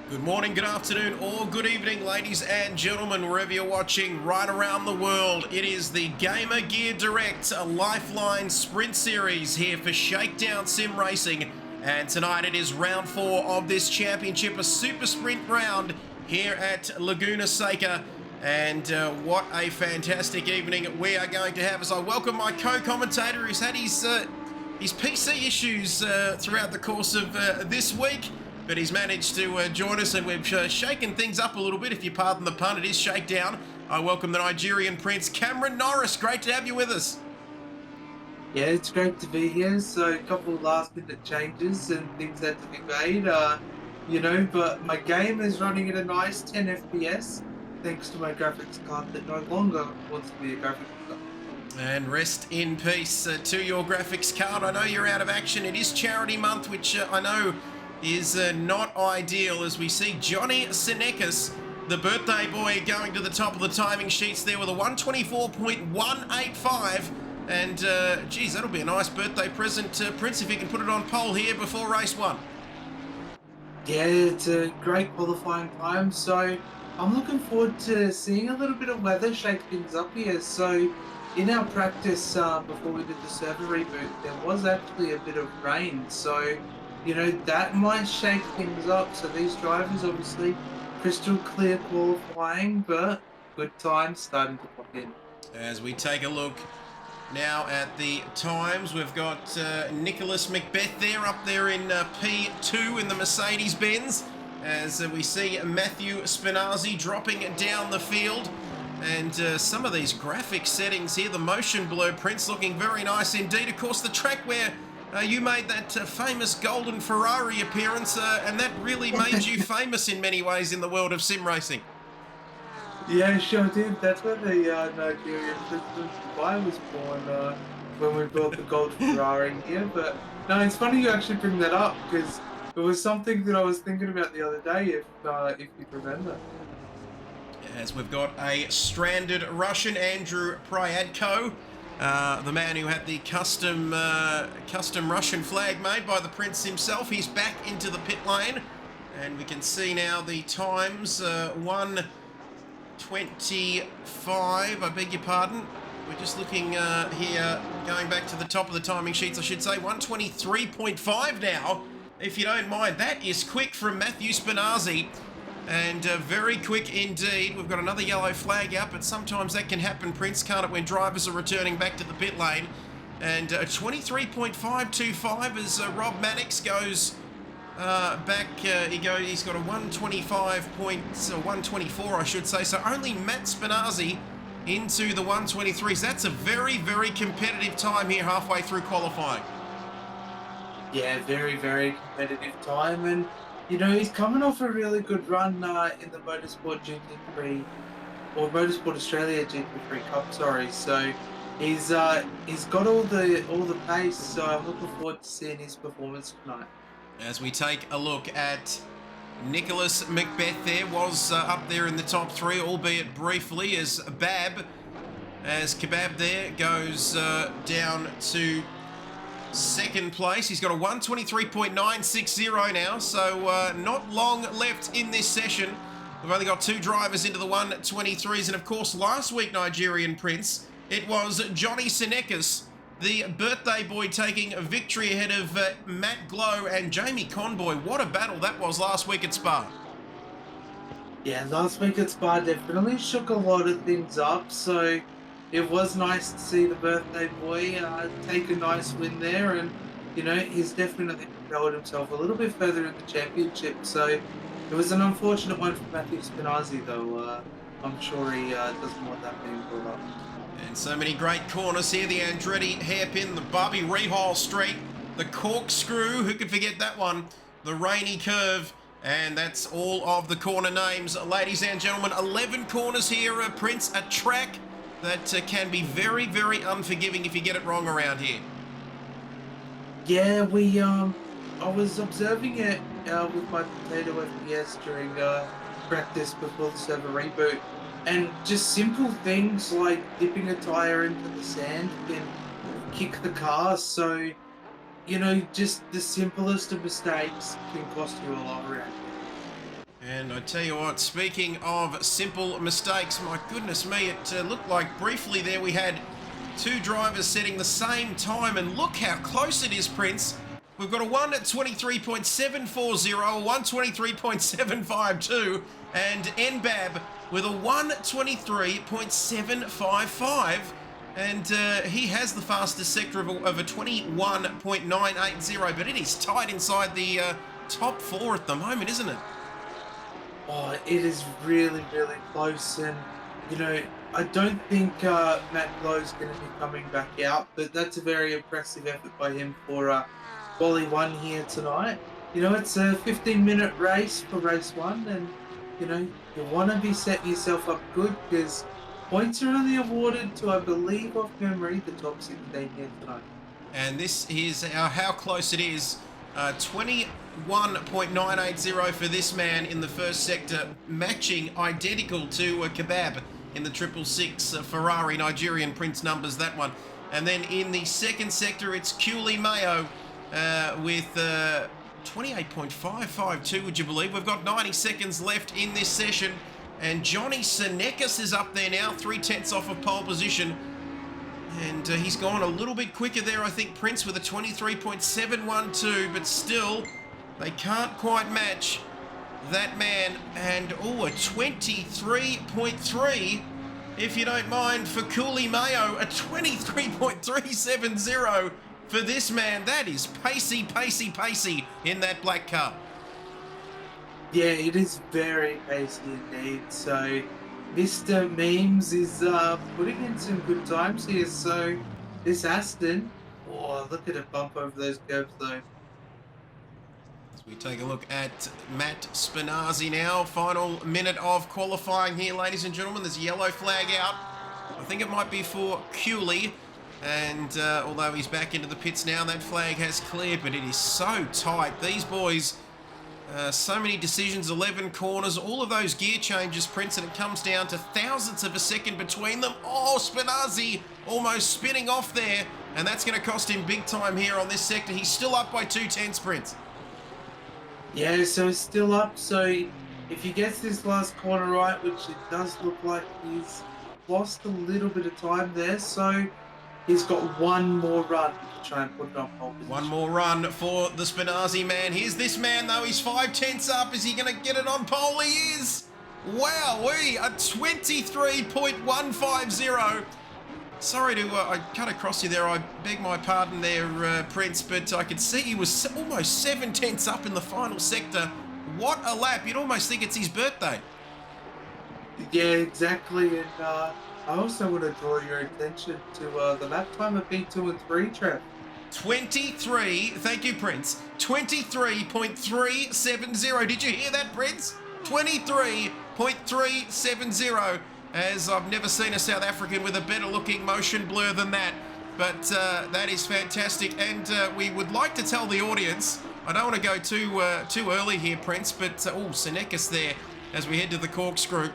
Good morning, good afternoon, or good evening, ladies and gentlemen, wherever you're watching right around the world. It is the GamerGearDirect LifeLine Sprint Series here for Shakedown Sim Racing. And tonight it is round 4 of this championship, a super sprint round here at Laguna, Seca. And what a fantastic evening we are going to have as I welcome my co-commentator who's had his PC issues throughout the course of this week. But he's managed to join us, and we've shaken things up a little bit, if you pardon the pun. It is Shakedown. I welcome the Nigerian Prince, Cameron Norris. Great to have you with us. Yeah, it's great to be here. So a couple of last-minute changes and things had to be made, but my game is running at a nice 10 FPS thanks to my graphics card that no longer wants to be a graphics card. And rest in peace to your graphics card. I know you're out of action. It is charity month, which I know is not ideal, as we see Johnny Seneca, the birthday boy, going to the top of the timing sheets there with a 124.185. And, geez, that'll be a nice birthday present, Prince, if you can put it on pole here before race 1. Yeah, it's a great qualifying time. So I'm looking forward to seeing a little bit of weather shake things up here. So in our practice before we did the server reboot, there was actually a bit of rain. So that might shake things up. So these drivers, obviously, crystal clear qualifying, but good time starting to pop in. As we take a look now at the times, we've got Nicholas Macbeth there, up there in P2 in the Mercedes-Benz, as we see Matthew Spinazzi dropping down the field. And some of these graphic settings here, the motion blur, Prince, looking very nice indeed. Of course, the track where you made that famous golden Ferrari appearance, and that really made you famous in many ways in the world of sim racing. Yeah, sure did. That's where the Nigerian President Dubai was born, when we built the gold Ferrari here. But no, it's funny you actually bring that up, because it was something that I was thinking about the other day, if you remember. As we've got a stranded Russian, Andrew Pryadko, the man who had the custom Russian flag made by the Prince himself. He's back into the pit lane, and we can see now the times, 1:25, I beg your pardon. We're just looking here, going back to the top of the timing sheets, I should say, 1:23.5 now, if you don't mind. That is quick from Matthew Spinazzi. And very quick indeed. We've got another yellow flag out, but sometimes that can happen, Prince, can't it, when drivers are returning back to the pit lane. And 23.525 as Rob Mannix goes back. He's got a 124, I should say. So only Matt Spinazzi into the 123s. That's a very, very competitive time here halfway through qualifying. Yeah, very, very competitive time. And he's coming off a really good run in the Motorsport GT3, or Motorsport Australia GT3 Cup, sorry. So he's got all the pace, so I'm looking forward to seeing his performance tonight. As we take a look at Nicholas Macbeth, there was up there in the top 3, albeit briefly, as Kebab there goes down to second place. He's got a 123.960 now, so not long left in this session. We've only got 2 drivers into the 123s, and of course last week, Nigerian Prince, it was Johnny Seneca, the birthday boy, taking a victory ahead of Matt Glow and Jamie Conboy. What a battle that was last week at Spa. Yeah, last week at Spa definitely shook a lot of things up, so it was nice to see the birthday boy take a nice win there, and he's definitely propelled himself a little bit further in the championship. So it was an unfortunate one for Matthew Spinazzi, though. I'm sure he doesn't want that being brought up. And so many great corners here. The Andretti hairpin, the Barbie Rehal Street, the corkscrew, who could forget that one? The rainy curve. And that's all of the corner names. Ladies and gentlemen, 11 corners here, Prince, a track that can be very, very unforgiving if you get it wrong around here. Yeah, I was observing it with my potato FPS during practice before the server reboot, and just simple things like dipping a tire into the sand can kick the car. So just the simplest of mistakes can cost you a lot around here. And I tell you what, speaking of simple mistakes, my goodness me, it looked like briefly there we had two drivers setting the same time, and look how close it is, Prince. We've got a 1 at 23.740, a 123.752, and NBAB with a 123.755. And he has the fastest sector of a 21.980, but it is tight inside the top four at the moment, isn't it? Oh, it is really, really close, and you know, I don't think Matt Lowe's going to be coming back out, but that's a very impressive effort by him for Quali 1 here tonight. You know, it's a 15-minute race for race 1, and you know, you want to be setting yourself up good because points are only awarded to, I believe, off memory, the top 16 here tonight. And this is how close it is. 21.980 for this man in the first sector, matching identical to Kebab in the 666 Ferrari Nigerian Prince numbers, that one. And then in the second sector, it's Cooley Mayo with 28.552, would you believe? We've got 90 seconds left in this session. And Johnny Senekis is up there now, 3/10 off of pole position. And he's gone a little bit quicker there, I think, Prince, with a 23.712, but still, they can't quite match that man. And, oh, a 23.3, if you don't mind, for Cooley Mayo, a 23.370 for this man. That is pacey, pacey, pacey in that black car. Yeah, it is very pacey indeed. So Mr. Memes is putting in some good times here. So this Aston, oh, look at it bump over those curbs though. As we take a look at Matt Spinazzi now, final minute of qualifying here, ladies and gentlemen. There's a yellow flag out. I think it might be for Cooley. And although he's back into the pits now, that flag has cleared, but it is so tight. These boys... so many decisions, 11 corners, all of those gear changes, Prince, and it comes down to thousandths of a second between them. Oh, Spinazzi almost spinning off there, and that's going to cost him big time here on this sector. He's still up by 2/10, Prince. Yeah, so it's still up. So if he gets this last corner right, which it does look like he's lost a little bit of time there, so he's got one more run to try and put it on pole position. One more run for the Spinazzi man. Here's this man, though. He's 5/10 up. Is he going to get it on pole? He is. Wowee, a 23.150. Sorry to I cut across you there. I beg my pardon there, Prince, but I could see he was almost 7/10 up in the final sector. What a lap. You'd almost think it's his birthday. Yeah, exactly. And I also want to draw your attention to the lap time of P2 and 3, Trev. 23, thank you, Prince. 23.370. Did you hear that, Prince? 23.370. As I've never seen a South African with a better looking motion blur than that. But that is fantastic. And we would like to tell the audience, I don't want to go too early here, Prince, but oh, Senekis there as we head to the corkscrew.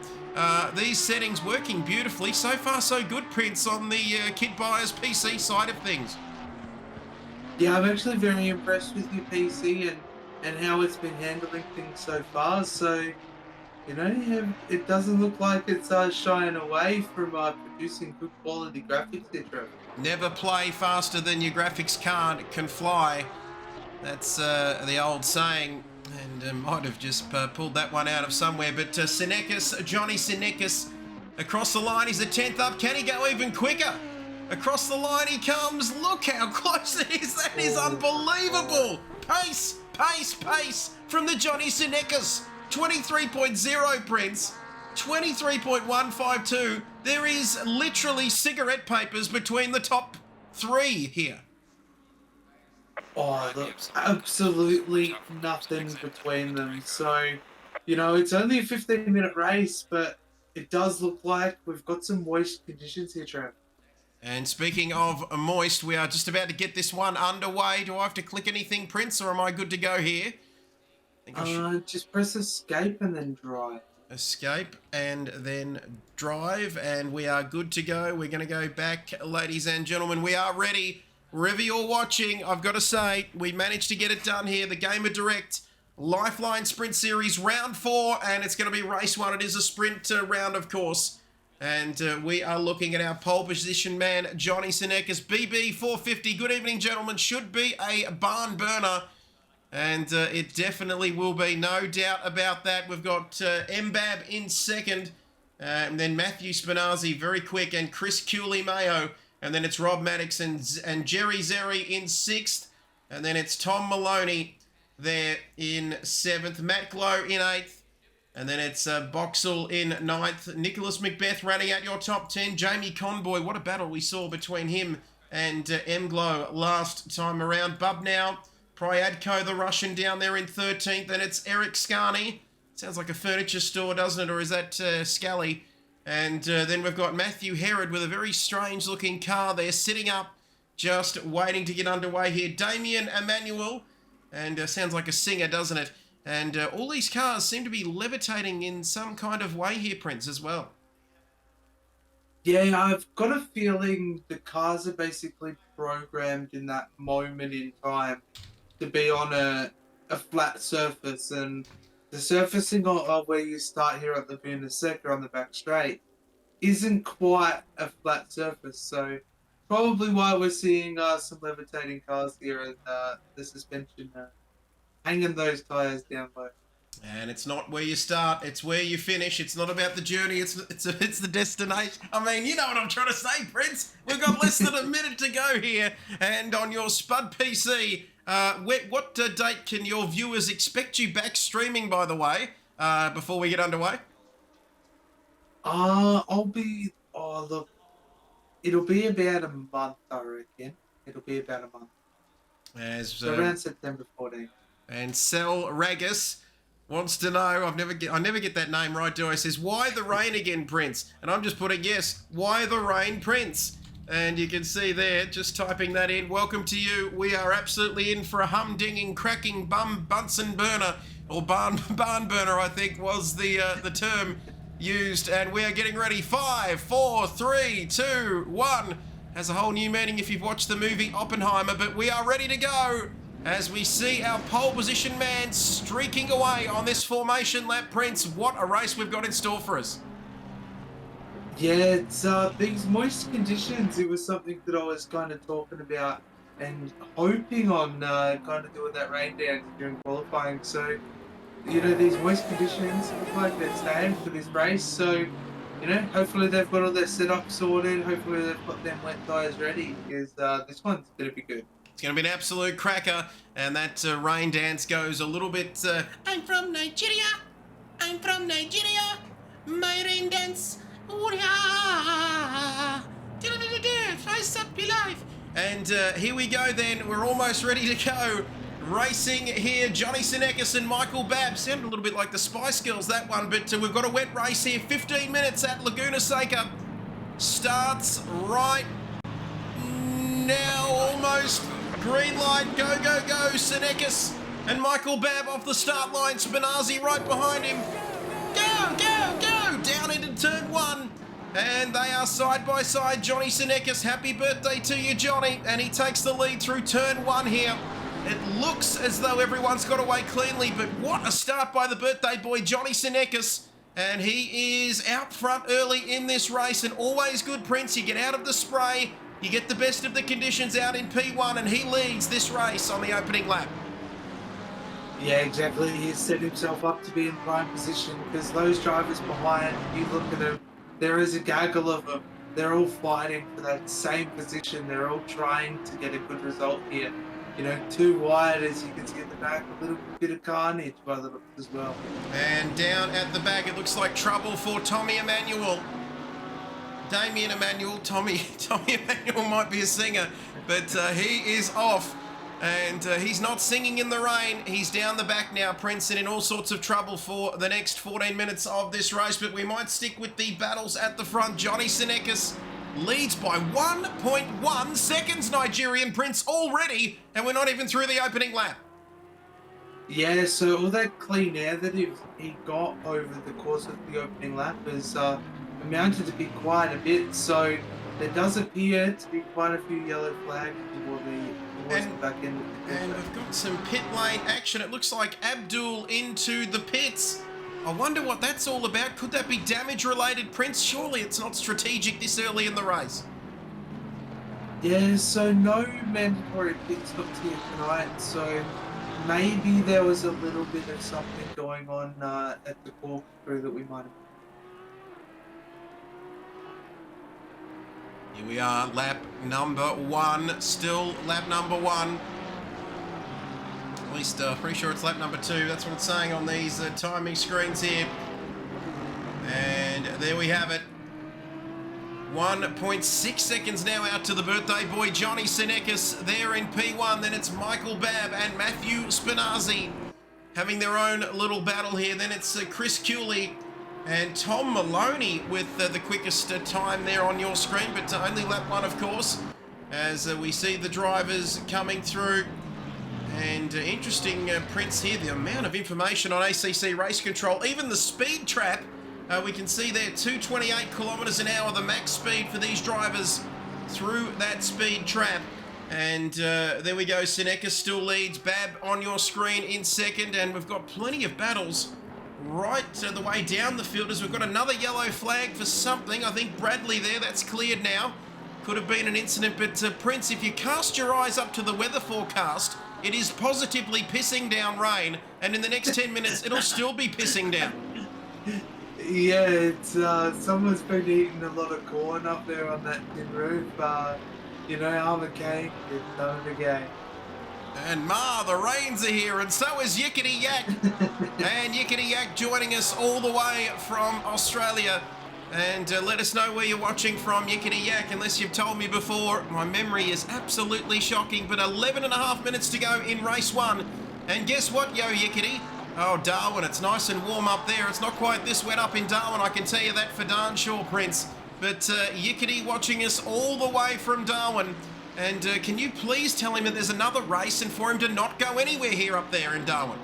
These settings working beautifully. So far, so good, Prince, on the Kid Buyers PC side of things. Yeah, I'm actually very impressed with your PC and how it's been handling things so far. So, you know, it doesn't look like it's shying away from producing good quality graphics there, Trevor. Never play faster than your graphics card can fly. That's the old saying. And might have just pulled that one out of somewhere. But Senekis, Johnny Senekis, across the line. He's a 10th up. Can he go even quicker? Across the line he comes. Look how close it is. That is unbelievable. Pace, pace, pace from the Johnny Senekis. 23.0, Prince. 23.152. There is literally cigarette papers between the top three here. Oh, there's absolutely nothing between them. So, you know, it's only a 15-minute race, but it does look like we've got some moist conditions here, Trev. And speaking of moist, we are just about to get this one underway. Do I have to click anything, Prince, or am I good to go here? Just press escape and then drive. Escape and then drive, and we are good to go. We're going to go back, ladies and gentlemen. We are ready. Wherever you're watching, I've got to say, we managed to get it done here. The GamerGearDirect LifeLine Sprint Series round 4, and it's going to be race 1. It is a sprint round, of course. And we are looking at our pole position man, Johnny Senekis, BB 450. Good evening, gentlemen. Should be a barn burner. And it definitely will be, no doubt about that. We've got Mbab in second. And then Matthew Spinazzi, very quick. And Chris Cooley-Mayo. And then it's Rob Maddox and Jerry Zeri in 6th. And then it's Tom Maloney there in 7th. Matt Glow in 8th. And then it's Boxall in 9th. Nicholas Macbeth running out your top 10. Jamie Conboy, what a battle we saw between him and M Glow last time around. Bubnow, Pryadko, the Russian, down there in 13th. And it's Eric Scarney. Sounds like a furniture store, doesn't it? Or is that Scally? And then we've got Matthew Herod with a very strange looking car there, sitting up, just waiting to get underway here. Damien Emmanuel, and sounds like a singer, doesn't it? And all these cars seem to be levitating in some kind of way here, Prince, as well. Yeah, I've got a feeling the cars are basically programmed in that moment in time to be on a flat surface, and the surfacing of where you start here at Laguna Seca on the back straight isn't quite a flat surface, so probably why we're seeing some levitating cars here and the suspension hanging those tires down low. And it's not where you start, it's where you finish. It's not about the journey, it's the destination. I mean, you know what I'm trying to say, Prince. We've got less than a minute to go here. And on your Spud PC, what date can your viewers expect you back streaming, by the way, before we get underway? Look, it'll be about a month, I reckon. It'll be about a month. So around September 14th. And Sel Ragus wants to know, I never get that name right, do I? Says, why the rain again, Prince? And I'm just putting, yes, why the rain, Prince? And you can see there, just typing that in. Welcome to you. We are absolutely in for a humdinging, cracking Bunsen burner, or barn burner, I think was the term used. And we are getting ready. 5, 4, 3, 2, 1. Has a whole new meaning if you've watched the movie Oppenheimer, but we are ready to go. As we see our pole position man streaking away on this formation lap, Prince, what a race we've got in store for us. Yeah, it's these moist conditions. It was something that I was kind of talking about and hoping on kind of doing that rain dance during qualifying. So, you know, these moist conditions look like they're staying for this race. So, you know, hopefully they've got all their setup sorted. Hopefully they've got them wet tyres ready, because this one's going to be good. It's going to be an absolute cracker, and that rain dance goes a little bit... I'm from Nigeria, my rain dance, spice up your life. And here we go then, we're almost ready to go. Racing here, Johnny Senekis and Michael Babb. Sounded a little bit like the Spice Girls, that one, but we've got a wet race here, 15 minutes at Laguna Seca. Starts right now, almost. Green light, go, go, go, Senekis and Michael Babb off the start line. Spinazzi right behind him. Go, go, go, down into turn 1. And they are side by side. Johnny Senekis, happy birthday to you, Johnny. And he takes the lead through turn 1 here. It looks as though everyone's got away cleanly, but what a start by the birthday boy, Johnny Senekis. And he is out front early in this race, and always good, Prince. You get out of the spray. You get the best of the conditions out in P1, and he leads this race on the opening lap. Yeah, exactly. He's set himself up to be in prime position, because those drivers behind, you look at them, there is a gaggle of them. They're all fighting for that same position. They're all trying to get a good result here. You know, too wide, as you can see at the back, a little bit of carnage by the looks as well. And down at the back, it looks like trouble for Tommy Emmanuel. Damien Emmanuel, Tommy Emmanuel might be a singer, but he is off, and he's not singing in the rain. He's down the back now, Prince, and in all sorts of trouble for the next 14 minutes of this race, but we might stick with the battles at the front. Johnny Senekis leads by 1.1 seconds, Nigerian Prince, already, and we're not even through the opening lap. Yeah, so all that clean air that he got over the course of the opening lap has amounted to be quite a bit. So there does appear to be quite a few yellow flags towards the And back end of the field and there. we've got some pit lane action. It looks like Abdul into the pits. I wonder what that's all about. Could that be damage related, Prince? Surely it's not strategic this early in the race. Yeah, so no mandatory pit stops here tonight, so maybe there was a little bit of something going on at the corkscrew that we might have. Here we are, lap number one. Still lap number one. At least pretty sure it's lap number two. That's what it's saying on these timing screens here. And there we have it. 1.6 seconds now out to the birthday boy Johnny Senekis there in P1. Then it's Michael Babb and Matthew Spinazzi having their own little battle here. Then it's Chris Cooley and Tom Maloney with the quickest time there on your screen, but only lap one, of course, as we see the drivers coming through. And interesting, Prince, here, the amount of information on ACC Race Control, even the speed trap. We can see there 228 kilometres an hour, the max speed for these drivers through that speed trap. And there we go, Seneca still leads, Babb on your screen in second, and we've got plenty of battles right the way down the field as we've got another yellow flag for something. I think Bradley there, that's cleared now. Could have been an incident, but Prince, if you cast your eyes up to the weather forecast, it is positively pissing down rain, and in the next 10 minutes, it'll still be pissing down. Yeah, it's someone's been eating a lot of corn up there on that tin roof. You know, I'm a cake, it's done it again. And the rains are here, and so is Yickety Yak. And Yickety Yak joining us all the way from Australia. And let us know where you're watching from, Yickety Yak, unless you've told me before. My memory is absolutely shocking, but 11 and a half minutes to go in race one. And guess what, yo, Yickety? Oh, Darwin, it's nice and warm up there. It's not quite this wet up in Darwin, I can tell you that for darn sure, Prince. But Yickety watching us all the way from Darwin. And can you please tell him that there's another race and for him to not go anywhere here up there in Darwin?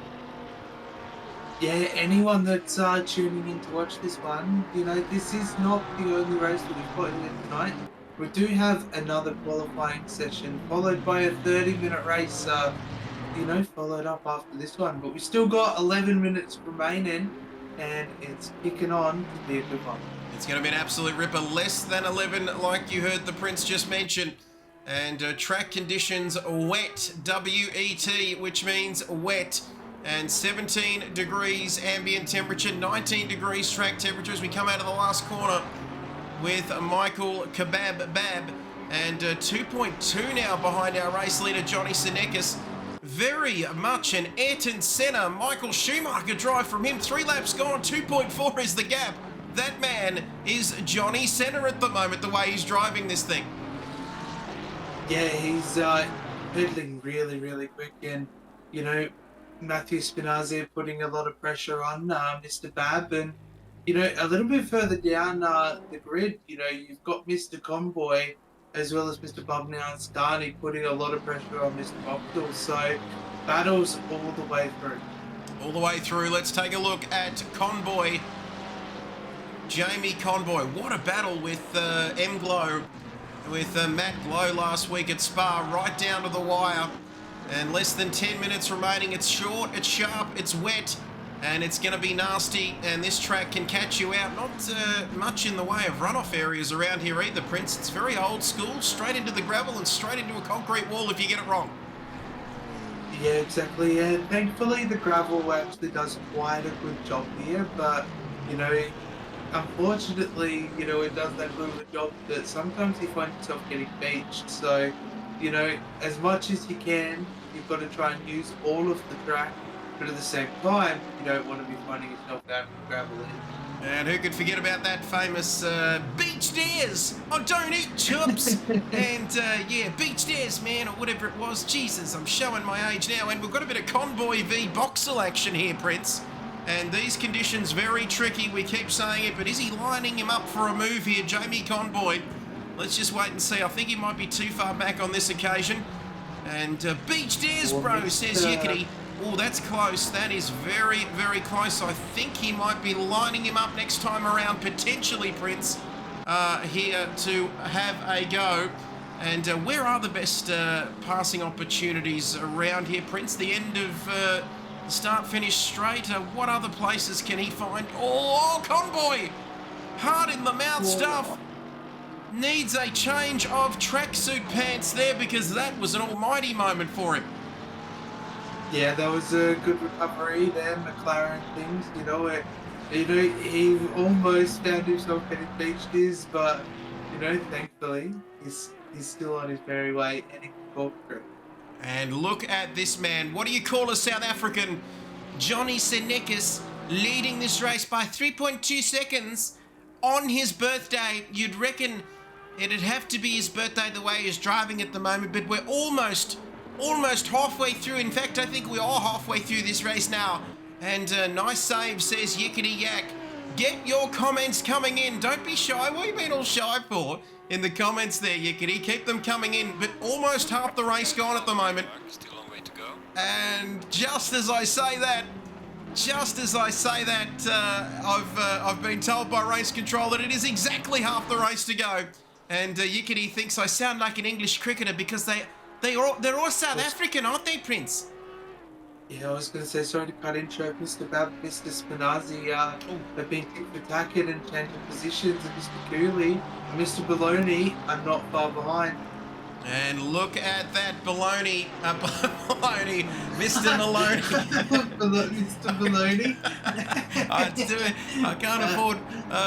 Yeah, anyone that's tuning in to watch this one, you know, this is not the only race that we've got here tonight. We do have another qualifying session, followed by a 30-minute race, you know, followed up after this one. But we still got 11 minutes remaining, and it's kicking on to be a good one. It's going to be an absolute ripper, less than 11, like you heard the Prince just mention. And track conditions wet, W-E-T, which means wet. And 17 degrees ambient temperature, 19 degrees track temperature as we come out of the last corner with Michael Kebab Babb. And 2.2 now behind our race leader, Johnny Senekis. Very much an Ayrton Senna, Michael Schumacher drive from him. 3 laps gone, 2.4 is the gap. That man is Johnny Senna at the moment, the way he's driving this thing. Yeah, he's pedaling really, really quick, and you know, Matthew Spinazzi putting a lot of pressure on Mr. Babb, and you know, a little bit further down the grid, you know, you've got Mr. Convoy as well as Mr. Bubnow and Starney putting a lot of pressure on Mr. Bobdell, so battles all the way through. All the way through. Let's take a look at Convoy. Jamie Convoy. What a battle with M-Glow. With Matt Glow last week at Spa, right down to the wire. And less than 10 minutes remaining. It's short, it's sharp, it's wet, and it's going to be nasty. And this track can catch you out. Not much in the way of runoff areas around here either, Prince. It's very old school, straight into the gravel and straight into a concrete wall if you get it wrong. Yeah, exactly. Yeah, thankfully the gravel actually does quite a good job here, but you know, unfortunately, you know, it does that little job that sometimes you find yourself getting beached. So, you know, as much as you can, you've got to try and use all of the track, but at the same time, you don't want to be finding yourself down in gravel. And who could forget about that famous beach stairs? I don't eat chips. And yeah, beach stairs, man, or whatever it was. Jesus, I'm showing my age now. And we've got a bit of Convoy v Boxel action here, Prince. And these conditions very tricky. We keep saying it, but is he lining him up for a move here, Jamie Convoy? Let's just wait and see. I think he might be too far back on this occasion. And beach stairs, bro, says Yickety. Oh, that's close. That is very, very close. I think he might be lining him up next time around, potentially, Prince. here to have a go. And where are the best passing opportunities around here, Prince? The end of start-finish straight. What other places can he find? Oh, Convoy! Hard in the mouth stuff. Needs a change of tracksuit pants there because that was an almighty moment for him. Yeah, that was a good recovery there, McLaren things, he almost found himself getting beached, but, thankfully, he's still on his merry way and he can go through. And look at this man. What do you call a South African? Johnny Senekis leading this race by 3.2 seconds on his birthday. You'd reckon it'd have to be his birthday the way he's driving at the moment, but we're almost halfway through. In fact, I think we are halfway through this race now. And nice save, says Yickety Yak. Get your comments coming in. Don't be shy. What have you been all shy for in the comments there, Yickety? Keep them coming in. But almost half the race gone at the moment. Still a long way to go. And just as I say that, I've been told by race control that it is exactly half the race to go. And Yickety thinks I sound like an English cricketer because they're all South African, aren't they, Prince? Yeah, I was going to say, sorry to cut in, Mr. Bab, Mr. Spinazzi, have been tick for tacket and changing positions, and Mr. Cooley and Mr. Baloney are not far behind. And look at that baloney, Mr. Maloney. Mr. Baloney. I can't afford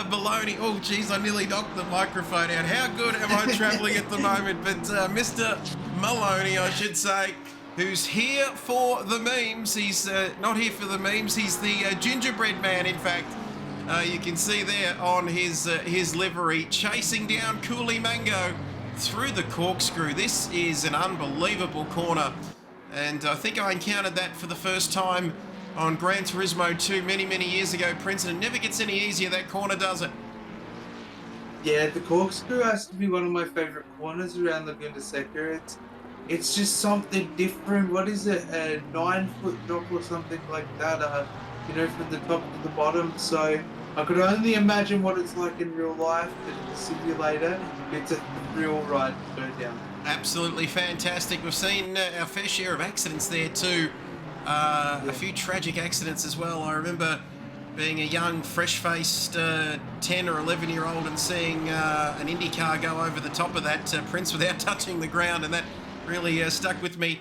baloney. Oh, geez, I nearly knocked the microphone out. How good am I travelling at the moment? But Mr. Maloney, I should say, who's here for the memes. He's not here for the memes. He's the gingerbread man, in fact. You can see there on his livery, chasing down Coolie Mango through the corkscrew. This is an unbelievable corner. And I think I encountered that for the first time on Gran Turismo 2 many years ago, Prince, and it never gets any easier, that corner, does it? Yeah, the corkscrew has to be one of my favourite corners around Laguna Seca. It's just something different. What is it? A 9-foot drop or something like that, from the top to the bottom. So I could only imagine what it's like in real life, but in the simulator, it's a real ride to go down. Absolutely fantastic. We've seen our fair share of accidents there too. A few tragic accidents as well. I remember being a young, fresh-faced 10 or 11-year-old and seeing an Indy car go over the top of that Prince without touching the ground, and that really stuck with me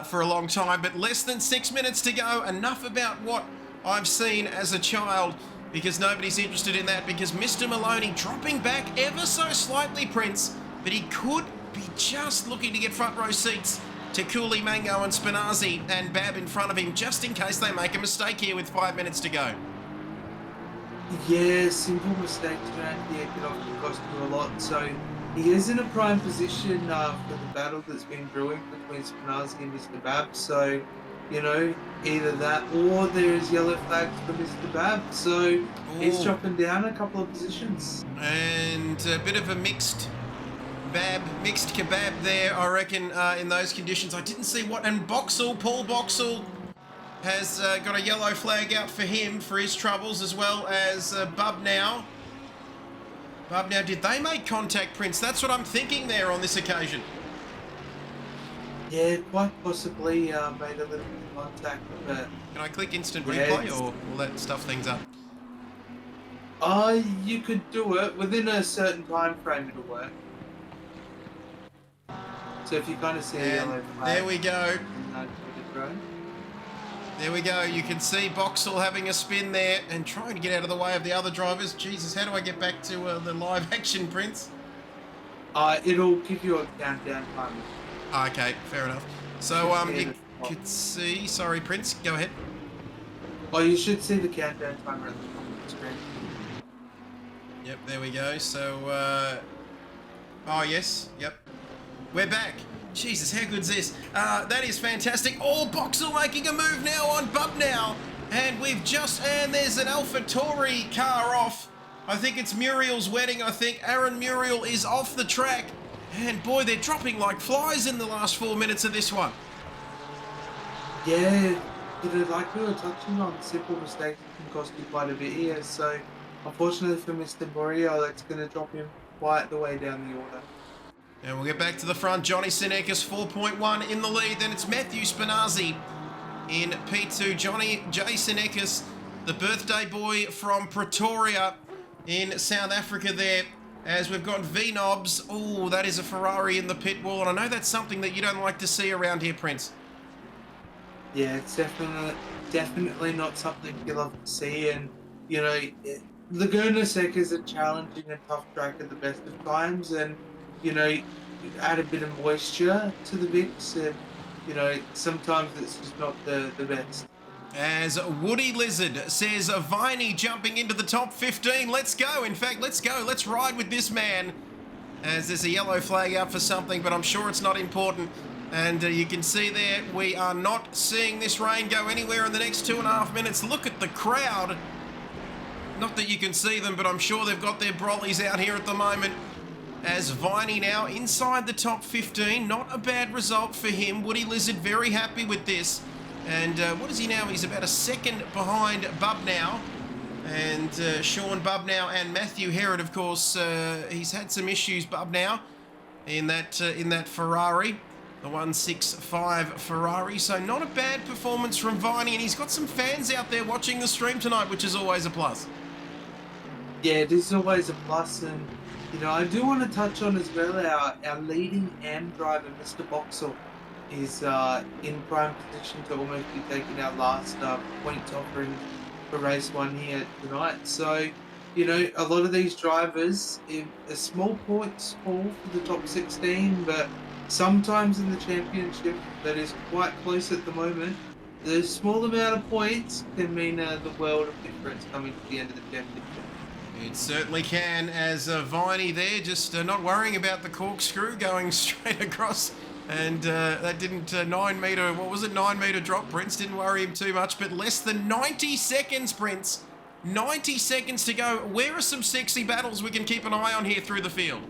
for a long time. But less than 6 minutes to go. Enough about what I've seen as a child, because nobody's interested in that, because Mr. Maloney dropping back ever so slightly, Prince, but he could be just looking to get front row seats to Coolie Mango and Spinazzi and Bab in front of him, just in case they make a mistake here with 5 minutes to go. Yeah, simple mistakes around here could often cost you a lot. So he is in a prime position for the battle that's been brewing between Spinazzi and Mr. Bab. So, either that or there's yellow flags for Mr. Bab. So he's dropping down a couple of positions. And a bit of a mixed kebab there, I reckon, in those conditions. I didn't see what, and Paul Boxall has got a yellow flag out for him for his troubles, as well as Bub Now. Did they make contact, Prince? That's what I'm thinking there on this occasion. Yeah, quite possibly made a little bit of contact, but... Can I click instant replay, or will that stuff things up? You could do it. Within a certain time frame, it'll work. So if you kind of see a yellow flag... There we go. There we go. You can see Boxall having a spin there and trying to get out of the way of the other drivers. Jesus, how do I get back to the live action, Prince? It'll give you a countdown time. Okay, fair enough. So you could see... Sorry, Prince, go ahead. Oh, you should see the countdown timer at the top of the screen. Yep, there we go. So, oh, yes, yep. We're back. Jesus, how good's this? That is fantastic. Oh, Boxall making a move now on Bub Now. And there's an AlphaTauri car off. I think it's Muriel's wedding, I think. Aaron Muriel is off the track. And boy, they're dropping like flies in the last 4 minutes of this one. Yeah, like we were touching on, simple mistakes can cost you quite a bit here. So unfortunately for Mr. Murillo, that's going to drop him quite the way down the order. And we'll get back to the front. Johnny Senekis 4.1 in the lead. Then it's Matthew Spinazzi in P2. Johnny J. Senekis, the birthday boy from Pretoria in South Africa there. As we've got V-Knobs. Oh, that is a Ferrari in the pit wall. And I know that's something that you don't like to see around here, Prince. Yeah, it's definitely not something you love to see. And, you know, Laguna Seca is a challenging and tough track at the best of times. And, you know, you add a bit of moisture to the mix. And, you know, sometimes it's just not the best. As Woody Lizard says, Viney jumping into the top 15. Let's go. In fact, let's go. Let's ride with this man. As there's a yellow flag out for something, but I'm sure it's not important. And you can see there, we are not seeing this rain go anywhere in the next 2.5 minutes. Look at the crowd. Not that you can see them, but I'm sure they've got their brollies out here at the moment. As Viney now inside the top 15. Not a bad result for him. Woody Lizard very happy with this. And what is he now? He's about a second behind Bub now. And Sean Bub now and Matthew Herod, of course, he's had some issues, Bub now, in that Ferrari, the 165 Ferrari. So not a bad performance from Viney, and he's got some fans out there watching the stream tonight, which is always a plus. Yeah, it is always a plus, and you know, I do want to touch on as well our leading AM driver, Mr. Boxall, is in prime position to almost be taking our last point offering for race 1 here tonight. So, you know, a lot of these drivers, a small points haul for the top 16, but sometimes in the championship that is quite close at the moment, the small amount of points can mean the world of difference coming to the end of the championship. It certainly can, as Viney there just not worrying about the corkscrew going straight across. And that didn't 9 metre, what was it, 9 metre drop, Prince, didn't worry him too much, but less than 90 seconds, Prince. 90 seconds to go. Where are some sexy battles we can keep an eye on here through the field?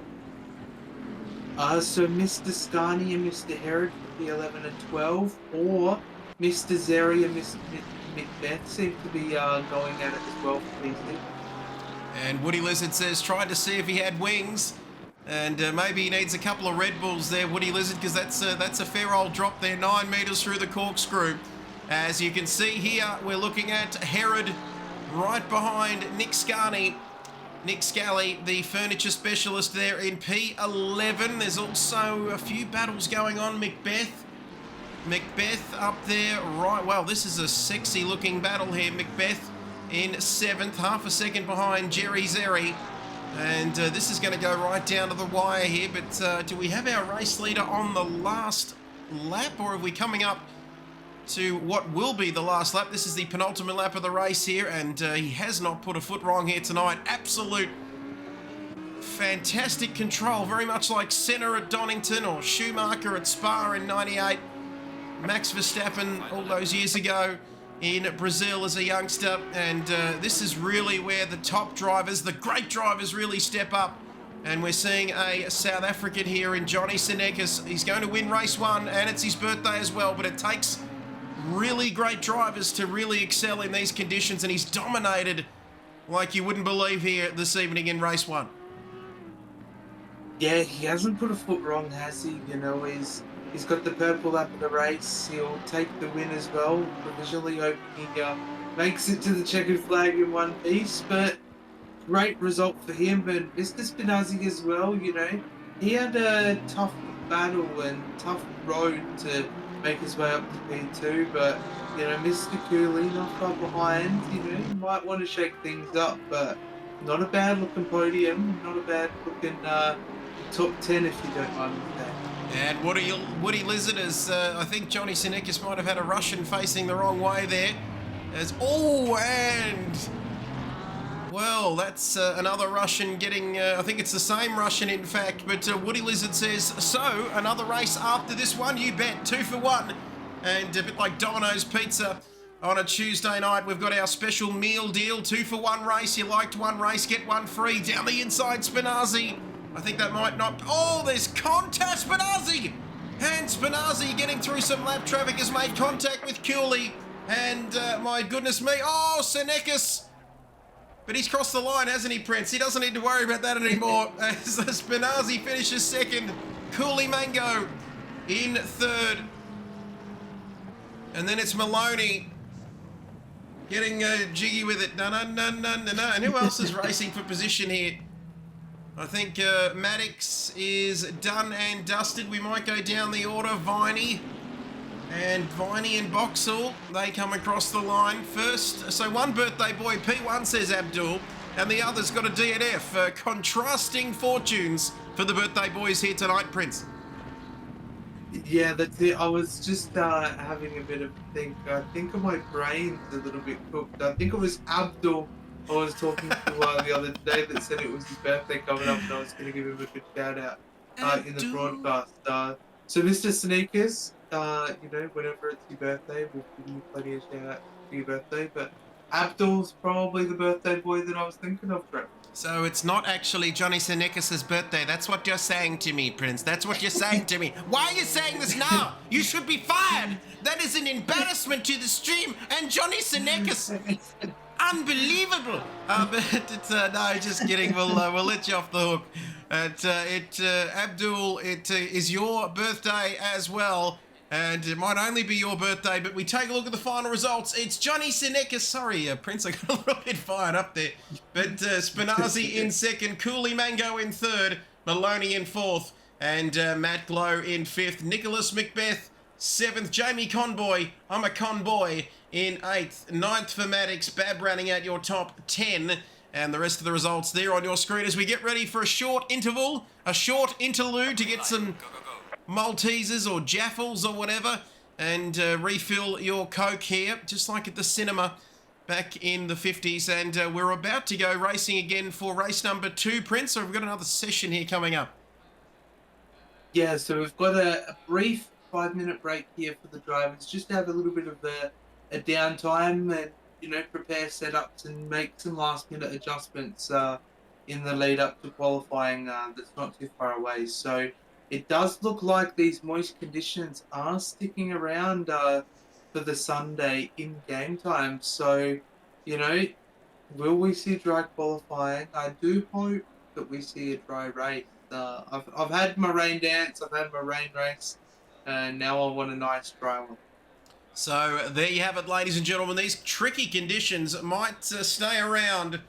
So Mr. Scani and Mr. Herod for the 11 and 12, or Mr. Zeri and Mr. Macbeth seem to be going at it as well for these things. And Woody Lizard says, tried to see if he had wings. And maybe he needs a couple of Red Bulls there, Woody Lizard, because that's a fair old drop there, 9 metres through the corkscrew. As you can see here, we're looking at Herod right behind Nick Scani. Nick Scally, the furniture specialist there in P11. There's also a few battles going on. Macbeth up there, right. Well, this is a sexy looking battle here. Macbeth in 7th, half a second behind Jerry Zeri. And this is going to go right down to the wire here, but do we have our race leader on the last lap, or are we coming up to what will be the last lap? This is the penultimate lap of the race here, and he has not put a foot wrong here tonight. Absolute fantastic control, very much like Senna at Donington or Schumacher at Spa in 98. Max Verstappen all those years ago in Brazil as a youngster, and this is really where the top drivers, the great drivers, really step up. And we're seeing a South African here in Johnny Senekis. He's going to win race 1, and it's his birthday as well, but it takes really great drivers to really excel in these conditions, and he's dominated like you wouldn't believe here this evening in race 1. Yeah, he hasn't put a foot wrong, has he? You know, he's got the purple lap of the race. He'll take the win as well. Provisionally hoping he makes it to the checkered flag in one piece. But great result for him. And Mr. Spinazzi as well, you know. He had a tough battle and tough road to make his way up to P2. But, you know, Mr. Cooley not far behind. You know, he might want to shake things up. But not a bad looking podium. Not a bad looking top 10 if you don't mind with that. And Woody Lizard is, I think Johnny Senekis might have had a Russian facing the wrong way there. Well, that's another Russian getting, I think it's the same Russian in fact, but Woody Lizard says, so, another race after this one, you bet, 2 for 1. And a bit like Domino's Pizza on a Tuesday night, we've got our special meal deal, 2 for 1 race. You liked one race, get one free. Down the inside, Spinazzi. I think that might not... Oh, there's contact, Spinazzi! And Spinazzi getting through some lap traffic has made contact with Cooley. And, my goodness me, oh, Senekis But he's crossed the line, hasn't he, Prince? He doesn't need to worry about that anymore. As Spinazzi finishes second, Cooley Mango in third. And then it's Maloney getting jiggy with it. No. And who else is racing for position here? I think Maddox is done and dusted. We might go down the order. Viney and Boxall, they come across the line first. So one birthday boy, P1, says Abdul, and the other's got a DNF. Contrasting fortunes for the birthday boys here tonight, Prince. Yeah, that's it. I was just having a bit of a think. I think my brain's a little bit cooked. I think it was Abdul I was talking to the other day that said it was his birthday coming up, and I was going to give him a good shout out in the broadcast. So, Mr. Sneakers, whenever it's your birthday, we'll give you plenty of shout out for your birthday. But Abdul's probably the birthday boy that I was thinking of, Trent. So it's not actually Johnny Senekis' birthday. That's what you're saying to me, Prince. That's what you're saying to me. Why are you saying this now? You should be fired. That is an embarrassment to the stream. And Johnny Senekis, unbelievable. But it's, no, just kidding. We'll let you off the hook. Abdul, it is your birthday as well. And it might only be your birthday, but we take a look at the final results. It's Johnny Senekis. Sorry, Prince, I got a little bit fired up there. But Spinazzi in second, Cooley Mango in third, Maloney in fourth, and Matt Glow in fifth. Nicholas Macbeth, seventh. Jamie Conboy, I'm a conboy, in eighth. Ninth for Maddox. Bab rounding out your top 10. And the rest of the results there on your screen as we get ready for a short interval, a short interlude to get some Maltesers or Jaffles or whatever, and refill your Coke here, just like at the cinema back in the 50s. And we're about to go racing again for race number 2, Prince, so we've got another session here coming up. Yeah, so we've got a brief 5-minute break here for the drivers, just to have a little bit of a downtime and, prepare setups and make some last-minute adjustments in the lead up to qualifying that's not too far away. So it does look like these moist conditions are sticking around for the Sunday in game time. So, will we see dry qualifying? I do hope that we see a dry race. I've had my rain dance, I've had my rain race, and now I want a nice dry one. So there you have it, ladies and gentlemen. These tricky conditions might stay around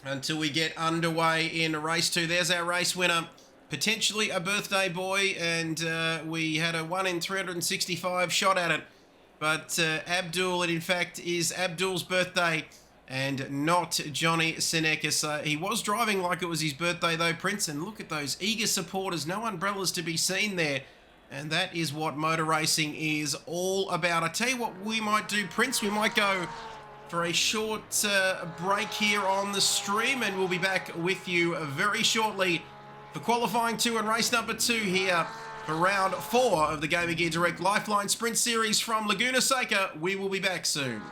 until we get underway in race 2. There's our race winner. Potentially a birthday boy, and we had a 1 in 365 shot at it. But Abdul, it in fact is Abdul's birthday and not Johnny Senekis. He was driving like it was his birthday though, Prince, and look at those eager supporters. No umbrellas to be seen there. And that is what motor racing is all about. I tell you what we might do, Prince. We might go for a short break here on the stream, and we'll be back with you very shortly for qualifying 2 and race number 2 here for round 4 of the GamerGearDirect LifeLine Sprint Series from Laguna, Seca. We will be back soon.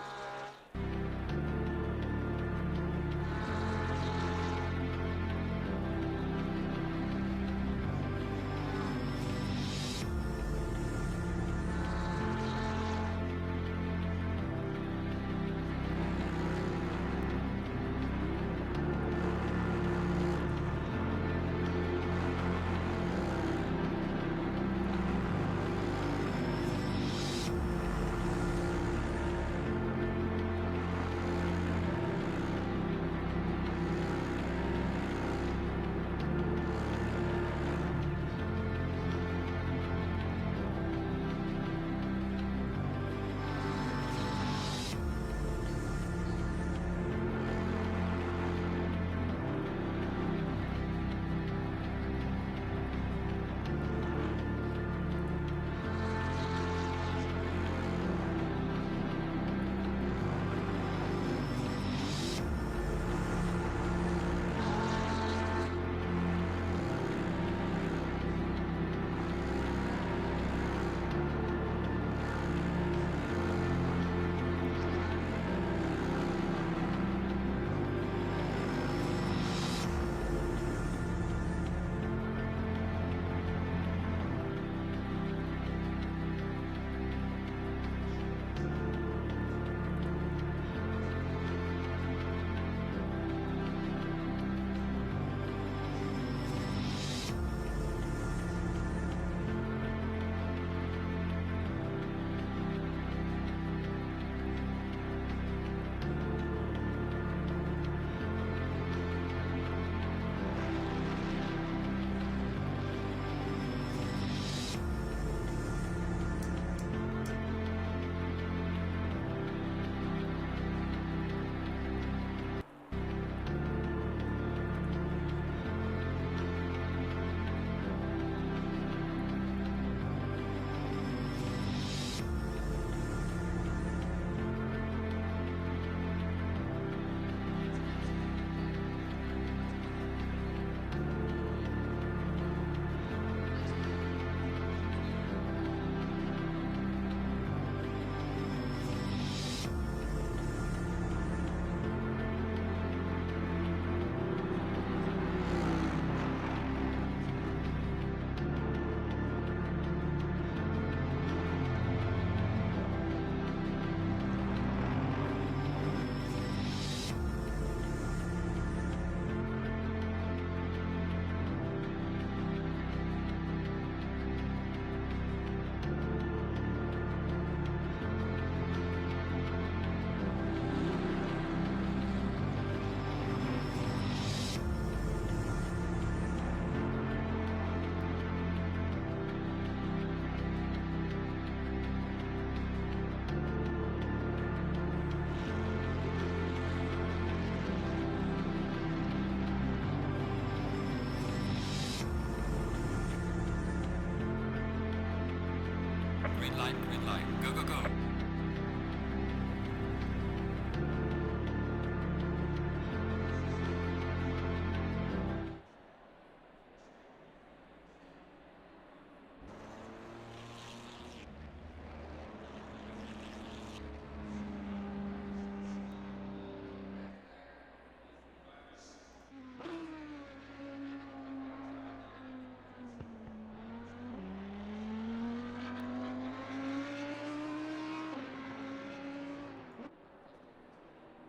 green light, green light. Go, go, go.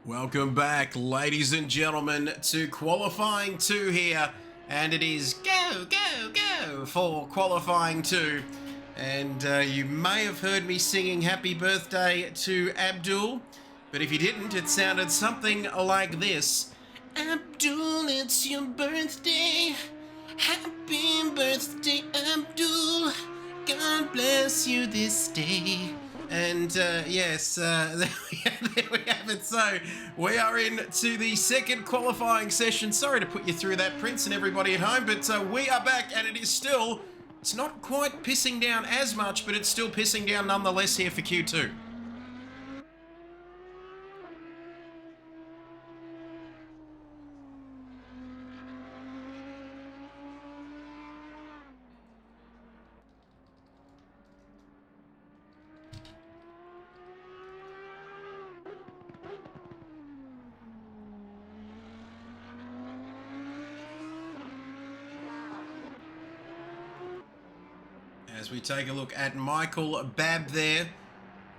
Welcome back, ladies and gentlemen, to qualifying 2 here. And it is go, go, go for qualifying 2. And you may have heard me singing happy birthday to Abdul. But if you didn't, it sounded something like this. Abdul, it's your birthday. Happy birthday, Abdul. God bless you this day. And yes, there we have it. So we are into the second qualifying session. Sorry to put you through that, Prince, and everybody at home, but we are back, and it is still, it's not quite pissing down as much, but it's still pissing down nonetheless here for Q2. As we take a look at Michael Babb there.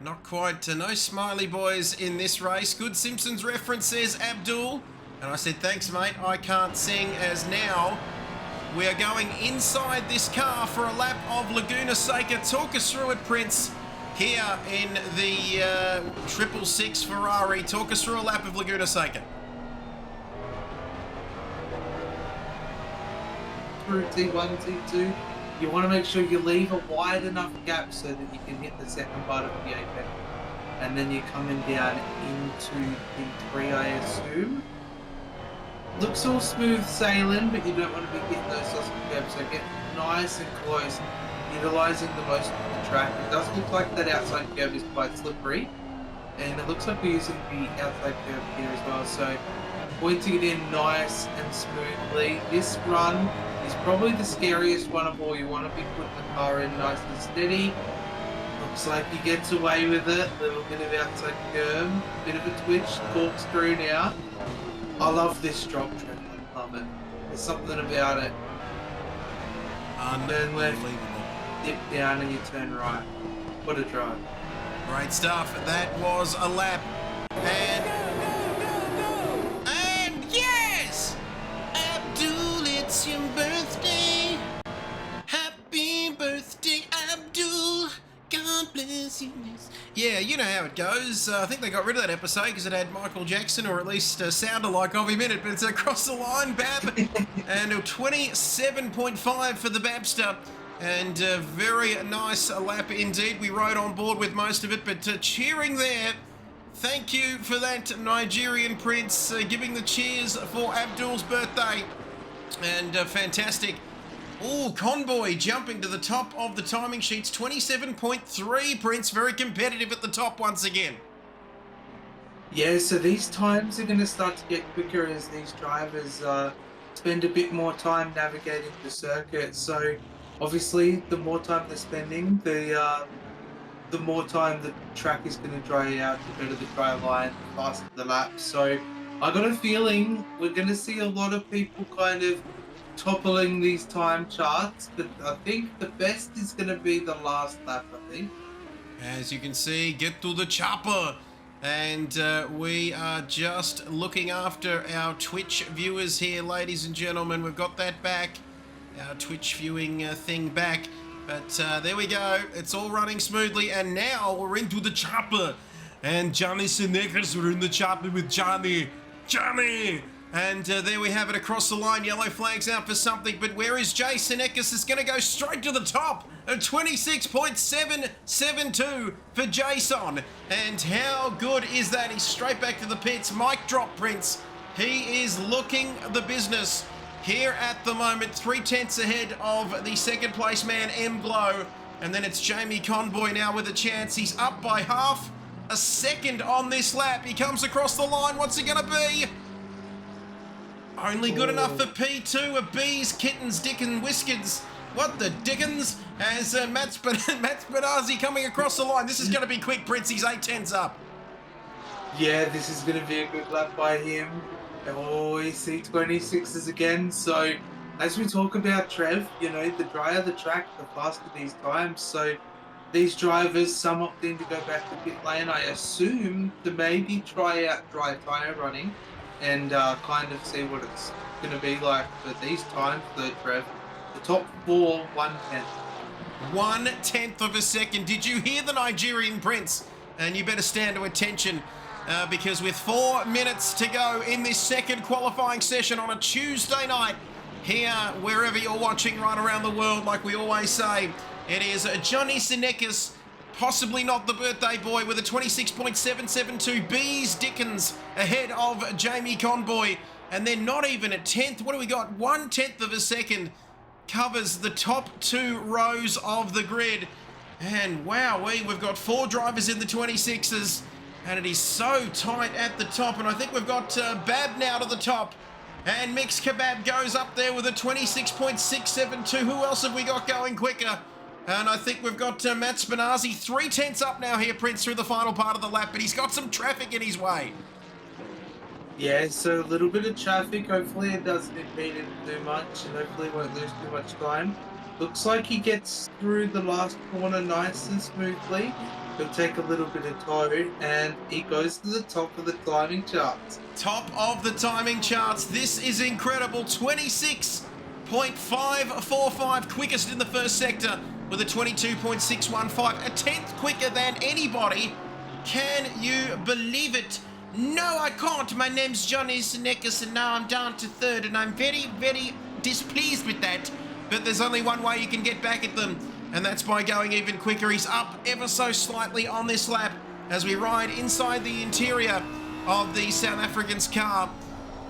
Not quite, no smiley boys in this race. Good Simpsons reference, says Abdul. And I said, thanks, mate, I can't sing, as now we are going inside this car for a lap of Laguna Seca. Talk us through it, Prince, here in the 666 Ferrari. Talk us through a lap of Laguna Seca. Through T1, T2. You want to make sure you leave a wide enough gap so that you can hit the second part of the apex. And then you're coming down into P3, I assume. Looks all smooth sailing, but you don't want to be hitting those sausage gaps, so get nice and close, utilising the most of the track. It does look like that outside curve is quite slippery, and it looks like we're using the outside curve here as well, so pointing it in nice and smoothly. This run is probably the scariest one of all. You want to be putting the car in nice and steady. Looks like he gets away with it. A little bit of outside curve, bit of a twitch, corkscrew now. I love this drop track. I love it. There's something about it. Turn left, dip down, and you turn right. What a drive. Great stuff. That was a lap. And yes! Abdul, it's your birthday. Happy birthday, Abdul. God bless you. Yeah, you know how it goes. I think they got rid of that episode because it had Michael Jackson, or at least sounded like of him in it, but it's across the line, Bab. And 27.5 for the Babster. And very nice lap indeed. We rode on board with most of it, but cheering there. Thank you for that, Nigerian Prince, giving the cheers for Abdul's birthday. And fantastic. Oh, Convoy jumping to the top of the timing sheets. 27.3, Prince. Very competitive at the top once again. Yeah, so these times are going to start to get quicker as these drivers spend a bit more time navigating the circuit. So obviously, the more time they're spending, the more time the track is going to dry out, the better the dry line, the faster the lap. So I got a feeling we're going to see a lot of people kind of toppling these time charts, but I think the best is going to be the last lap, I think. As you can see, get to the chopper. And we are just looking after our Twitch viewers here, ladies and gentlemen. We've got that back, our Twitch viewing thing back. But there we go. It's all running smoothly. And now we're into the chopper. And Johnny Seneca's, we're in the chopper with Johnny. Johnny! And there we have it across the line. Yellow flags out for something. But where is Jay Senekis? Is going to go straight to the top of 26.772 for Jason. And how good is that? He's straight back to the pits. Mic drop, Prince. He is looking the business here at the moment. 3/10 ahead of the second place man, M Glow. And then it's Jamie Conboy now with a chance. He's up by half a second on this lap. He comes across the line. What's it going to be? Only good enough for P2. A bees, kittens, dickens, whiskers. What the dickens? As Matt Spinazzi coming across the line. This is going to be quick, Prince. He's 8/10s up. Yeah, this is going to be a good lap by him. Oh, he's C26s again. So, as we talk about Trev, you know, the drier the track, the faster these times. So, these drivers, some opting to go back to pit lane, I assume, to maybe try out dry tyre running and kind of see what it's going to be like for these times, though, Trev. The top four, 1/10. 1/10 of a second. Did you hear the Nigerian Prince? And you better stand to attention because with 4 minutes to go in this second qualifying session on a Tuesday night, here, wherever you're watching right around the world, like we always say, it is Johnny Sinekis, possibly not the birthday boy, with a 26.772. Bees Dickens ahead of Jamie Conboy. And then not even a 10th. What do we got? 1/10 of a second covers the top 2 rows of the grid. And wow, we've got 4 drivers in the 26s. And it is so tight at the top. And I think we've got Bab now to the top. And Mix Kebab goes up there with a 26.672. Who else have we got going quicker? And I think we've got Matt Spinazzi 3/10s up now here, Prince, through the final part of the lap. But he's got some traffic in his way. Yeah, so a little bit of traffic. Hopefully it doesn't impede him too much and hopefully won't lose too much time. Looks like he gets through the last corner nice and smoothly. He'll take a little bit of tow and he goes to the top of the timing charts. Top of the timing charts. This is incredible. 26.545, quickest in the first sector with a 22.615. A 10th quicker than anybody. Can you believe it? No, I can't. My name's Johnny Sinekis and now I'm down to 3rd and I'm very, very displeased with that. But there's only one way you can get back at them, and that's by going even quicker. He's up ever so slightly on this lap as we ride inside the interior of the South African's car.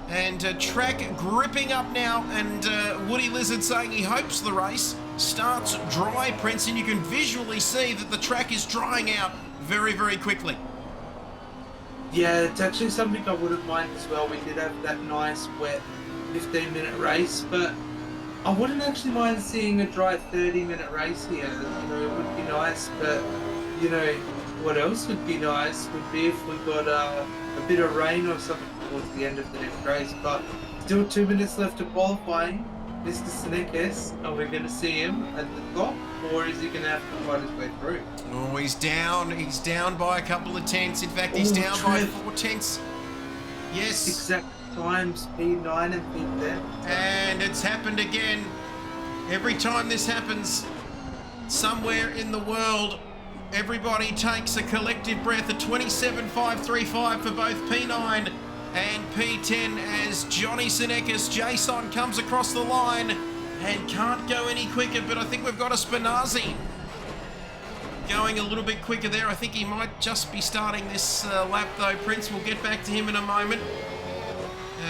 And track gripping up now, and Woody Lizard saying he hopes the race starts dry, Prince, and you can visually see that the track is drying out very, very quickly. Yeah, it's actually something I wouldn't mind as well. We did have that nice wet 15-minute race, but I wouldn't actually mind seeing a dry 30-minute race here. You know, it would be nice, but you know, what else would be nice would be if we got a bit of rain or something towards the end of the next race. But still 2 minutes left to qualifying. Mr. Sinekis, are we going to see him at the top, or is he going to have to fight his way through? Oh, he's down. He's down by a couple of tenths. In fact, he's down by 4 tenths. Yes. Exact times, P9 and P10. And it's happened again. Every time this happens, somewhere in the world, everybody takes a collective breath. A 27.535 for both P9 and P10 as Johnny Sinekis, Jason comes across the line and can't go any quicker, but I think we've got a Spinazzi going a little bit quicker there. I think he might just be starting this lap though, Prince. We'll get back to him in a moment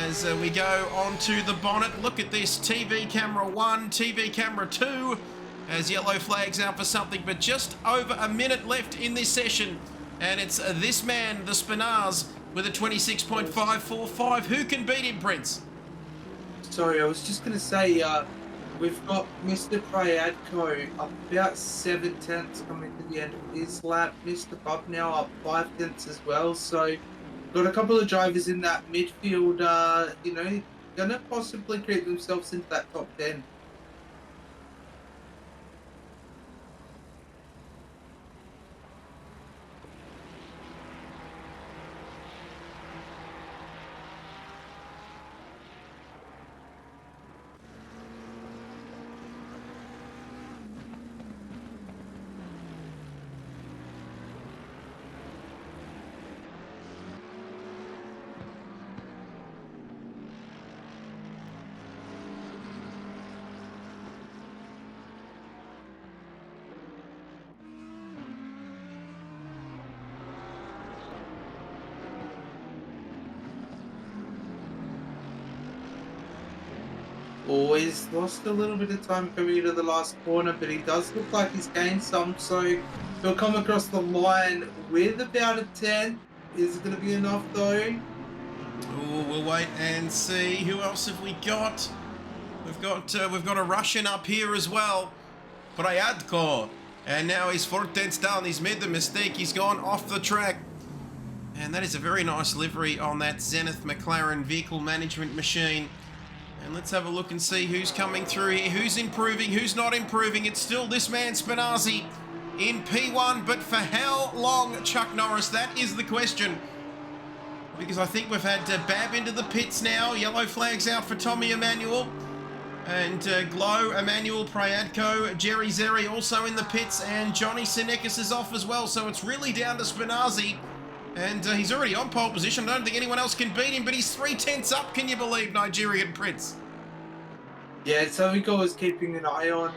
as we go onto the bonnet. Look at this, TV camera 1, TV camera 2, as yellow flags out for something, but just over a minute left in this session, and it's this man, the Spinaz, with a 26.545. Who can beat him, Prince? Sorry, I was just going to say, we've got Mr. Priadko up about 7 tenths coming to the end of his lap. Mr. Bob now up 5 tenths as well. So, got a couple of drivers in that midfield, you know, going to possibly create themselves into that top 10. Always lost a little bit of time coming into the last corner, but he does look like he's gained some, so he'll come across the line with about a 10. Is it going to be enough though? Oh, we'll wait and see. Who else have we got? We've got a Russian up here as well. Prayadko. And now he's 4 tenths down. He's made the mistake. He's gone off the track. And that is a very nice livery on that Zenith McLaren vehicle management machine. And let's have a look and see who's coming through here. Who's improving, who's not improving. It's still this man, Spinazzi, in P1. But for how long, Chuck Norris? That is the question. Because I think we've had Bab into the pits now. Yellow flags out for Tommy Emmanuel. And Glow, Emmanuel, Prayadko, Jerry Zeri also in the pits. And Johnny Sinekis is off as well. So it's really down to Spinazzi. And he's already on pole position. I don't think anyone else can beat him. But he's 3 tenths up, can you believe, Nigerian Prince? Yeah, something I was keeping an eye on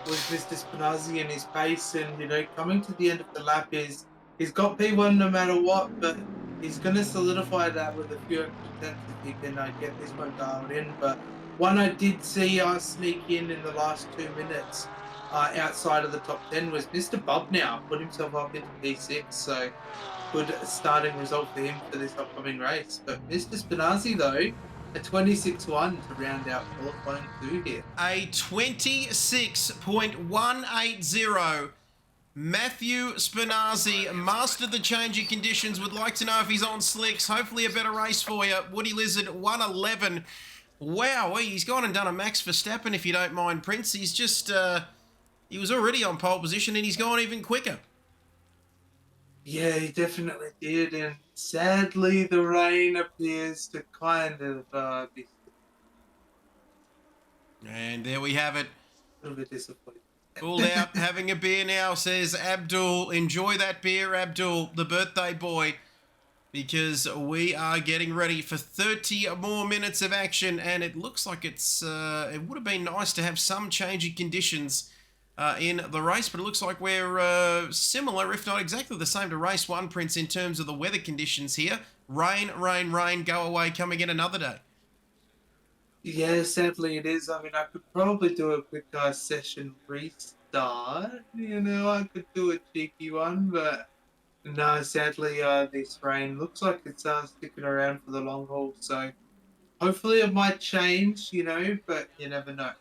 was Mr. Spinazzi and his pace. And, you know, coming to the end of the lap is he's got P1 no matter what. But he's going to solidify that with a few extra tenths if he can get this one dialed in. But one I did see sneak in the last 2 minutes outside of the top 10 was Mr. Bob now. Put himself up into P6. So good starting result for him for this upcoming race. But Mr. Spinazzi, though, a 26-1 to round out qualifying 2 here. A 26.180. Matthew Spinazzi mastered the changing conditions. Would like to know if he's on slicks. Hopefully a better race for you. Woody Lizard, 111. Wow, he's gone and done a Max Verstappen, if you don't mind, Prince. He's just, he was already on pole position and he's gone even quicker. Yeah, he definitely did. And sadly, the rain appears to kind of be And there we have it. a little bit disappointing. Pulled out, having a beer now, says Abdul. Enjoy that beer, Abdul, the birthday boy, because we are getting ready for 30 more minutes of action, and it looks like it would have been nice to have some changing conditions in the race, but it looks like we're similar, if not exactly the same to race 1, Prince, in terms of the weather conditions here. Rain, rain, rain, go away, come again another day. Yeah, sadly it is. I mean, I could probably do a quick session restart. You know, I could do a cheeky one, but no, sadly, this rain looks like it's sticking around for the long haul. So hopefully it might change, you know, but you never know.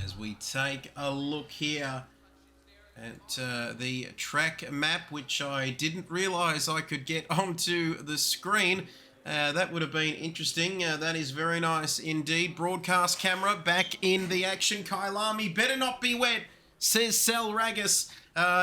As we take a look here at the track map, which I didn't realise I could get onto the screen. That would have been interesting. That is very nice indeed. Broadcast camera back in the action. Kailami better not be wet, says Sel Ragus.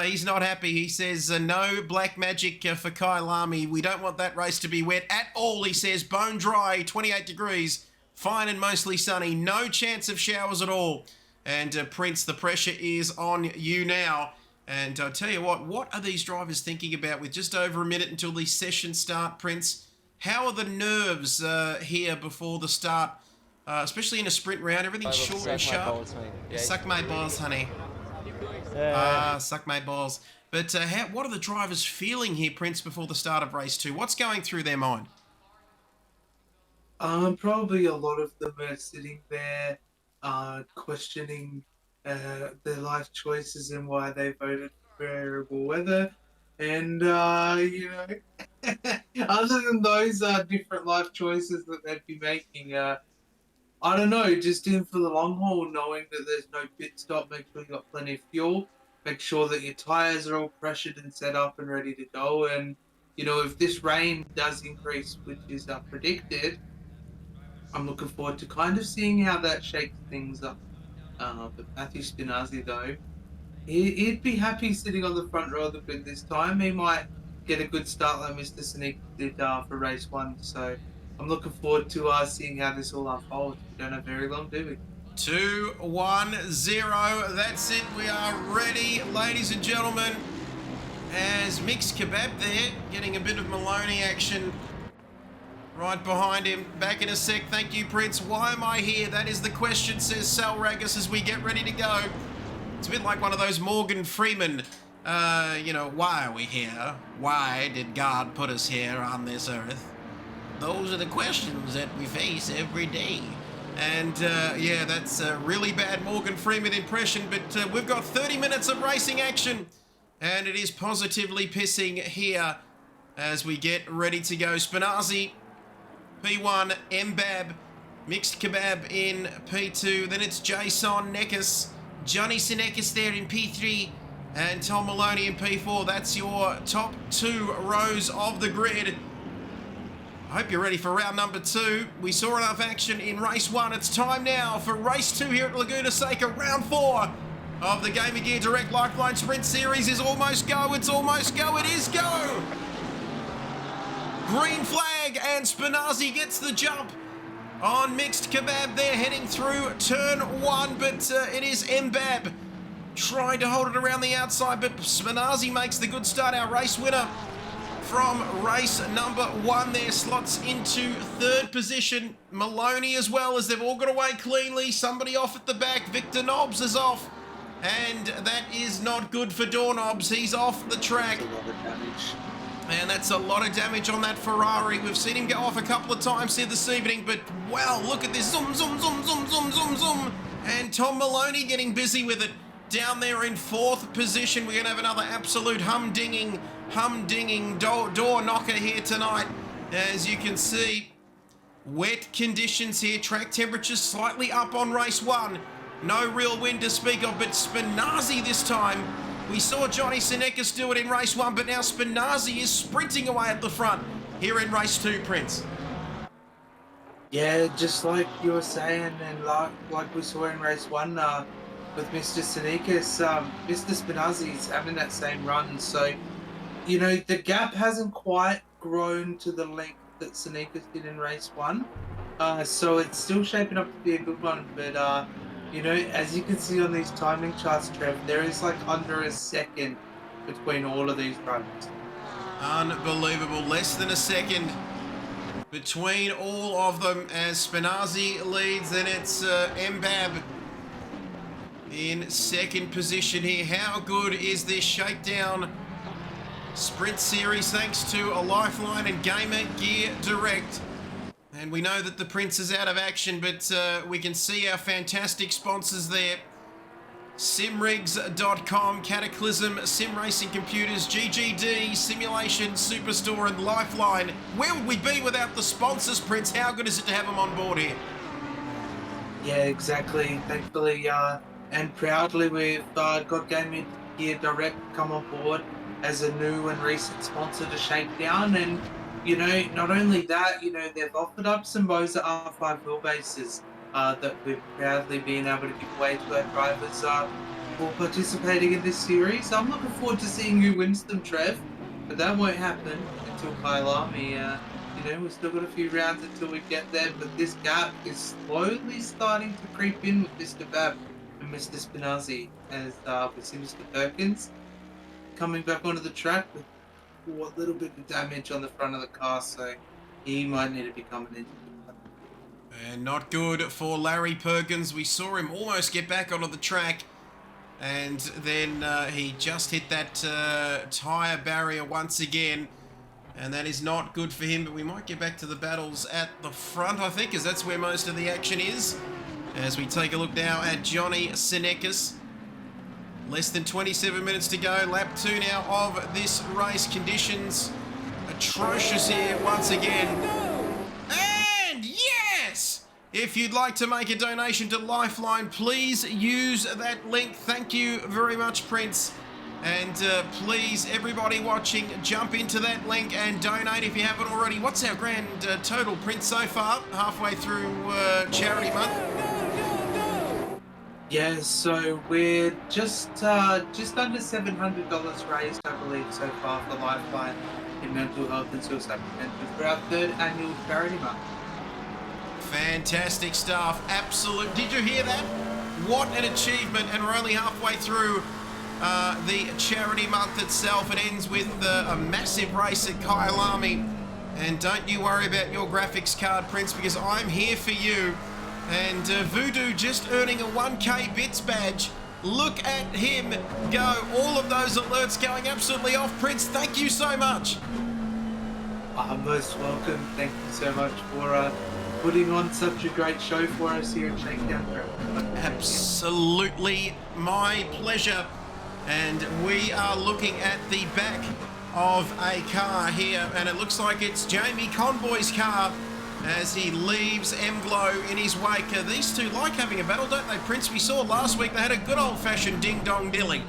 He's not happy. He says, no black magic for Kailami. We don't want that race to be wet at all, he says. Bone dry, 28 degrees, fine and mostly sunny. No chance of showers at all. And Prince, the pressure is on you now. And I'll tell you what are these drivers thinking about with just over a minute until these sessions start, Prince? How are the nerves here before the start, especially in a sprint round? Everything's short and sharp. Suck my balls, honey. Suck my balls. But what are the drivers feeling here, Prince, before the start of race 2? What's going through their mind? Probably a lot of them are sitting there questioning their life choices and why they voted for variable weather. And, you know, other than those different life choices that they'd be making, I don't know, just in for the long haul, knowing that there's no pit stop, make sure you've got plenty of fuel, make sure that your tyres are all pressured and set up and ready to go. And, you know, if this rain does increase, which is predicted, I'm looking forward to kind of seeing how that shakes things up. But Matthew Spinazzi, though, he'd be happy sitting on the front row of the grid this time. He might get a good start like Mr. Sneak did for race 1. So I'm looking forward to seeing how this all unfolds. We don't have very long, do we? 2-1-0. That's it. We are ready, ladies and gentlemen. As Mixed Kebab there, getting a bit of Maloney action right behind him. Back in a sec. Thank you, Prince. Why am I here? That is the question, says Sal Ragus as we get ready to go. It's a bit like one of those Morgan Freeman, you know, why are we here? Why did God put us here on this earth? Those are the questions that we face every day. And yeah, that's a really bad Morgan Freeman impression, but we've got 30 minutes of racing action, and it is positively pissing here as we get ready to go. Spinazi, P1, Mbab, Mixed Kebab in P2, then it's Jason Neckis, Johnny Sinekis there in P3, and Tom Maloney in P4. That's your top 2 rows of the grid. I hope you're ready for round number 2. We saw enough action in race 1. It's time now for race 2 here at Laguna Seca. Round 4 of the GamerGearDirect LifeLine Sprint Series is almost go. It's almost go. It is go. Green flag, and Spinazi gets the jump on Mixed Kebab there, heading through turn 1, but it is Mbab trying to hold it around the outside, but Spinazi makes the good start. Our race winner from race number 1 there slots into 3rd position. Maloney as well, as they've all got away cleanly. Somebody off at the back. Victor Nobbs is off, and that is not good for Doorknobs. He's off the track. That's a lot of damage. And that's a lot of damage on that Ferrari. We've seen him go off a couple of times here this evening, but wow, look at this. Zoom, zoom, zoom, zoom, zoom, zoom, zoom. And Tom Maloney getting busy with it. Down there in 4th position. We're going to have another absolute humdinging door knocker here tonight. As you can see, wet conditions here. Track temperatures slightly up on race 1. No real wind to speak of, but Spinazi this time. We saw Johnny Sinekis do it in race 1, but now Spinazi is sprinting away at the front here in race 2, Prince. Yeah, just like you were saying, and like we saw in race 1 with Mr. Sinekis, Mr. Spinazi's having that same run. So, you know, the gap hasn't quite grown to the length that Sinekis did in race 1. So it's still shaping up to be a good one, but you know, as you can see on these timing charts, Trev, there is like under a second between all of these runs. Unbelievable. Less than a second between all of them as Spinazi leads. Then it's Mbab in 2nd position here. How good is this shakedown sprint series thanks to a LifeLine and GamerGearDirect? And we know that the Prince is out of action, but we can see our fantastic sponsors there. Simrigs.com, Cataclysm, Sim Racing Computers, GGD, Simulation, Superstore, and LifeLine. Where would we be without the sponsors, Prince? How good is it to have them on board here? Yeah, exactly. Thankfully, and proudly, we've got GamerGearDirect come on board as a new and recent sponsor to Shakedown. And you know, not only that, you know, they've offered up some Moza R5 wheelbases that we've proudly been able to give away to our drivers for participating in this series. I'm looking forward to seeing who wins them, Trev, but that won't happen until Kyle Army. You know, we've still got a few rounds until we get there, but this gap is slowly starting to creep in with Mr. Bab and Mr. Spinazi, as we see Mr. Perkins coming back onto the track with a little bit of damage on the front of the car, so he might need to be coming in. And not good for Larry Perkins. We saw him almost get back onto the track, and then he just hit that tyre barrier once again, and that is not good for him. But we might get back to the battles at the front, I think, as that's where most of the action is. As we take a look now at Johnny Sinekis. Less than 27 minutes to go. Lap 2 now of this race. Conditions atrocious here once again. And yes! If you'd like to make a donation to LifeLine, please use that link. Thank you very much, Prince. And please, everybody watching, jump into that link and donate if you haven't already. What's our grand total, Prince, so far? Halfway through charity month. Yeah, so we're just under $700 raised, I believe, so far for Lifeline in mental health and suicide prevention for our 3rd annual charity month. Fantastic stuff. Absolute. Did you hear that? What an achievement, and we're only halfway through the charity month itself. It ends with a massive race at Kyalami. And don't you worry about your graphics card, Prince, because I'm here for you. And Voodoo just earning a 1K bits badge. Look at him go. All of those alerts going absolutely off. Prince, thank you so much. Most welcome. Thank you so much for putting on such a great show for us here at Shakedown. Absolutely my pleasure. And we are looking at the back of a car here, and it looks like it's Jamie Conboy's car as he leaves M-Glow in his wake. These two like having a battle, don't they, Prince? We saw last week they had a good old-fashioned ding-dong-dilly.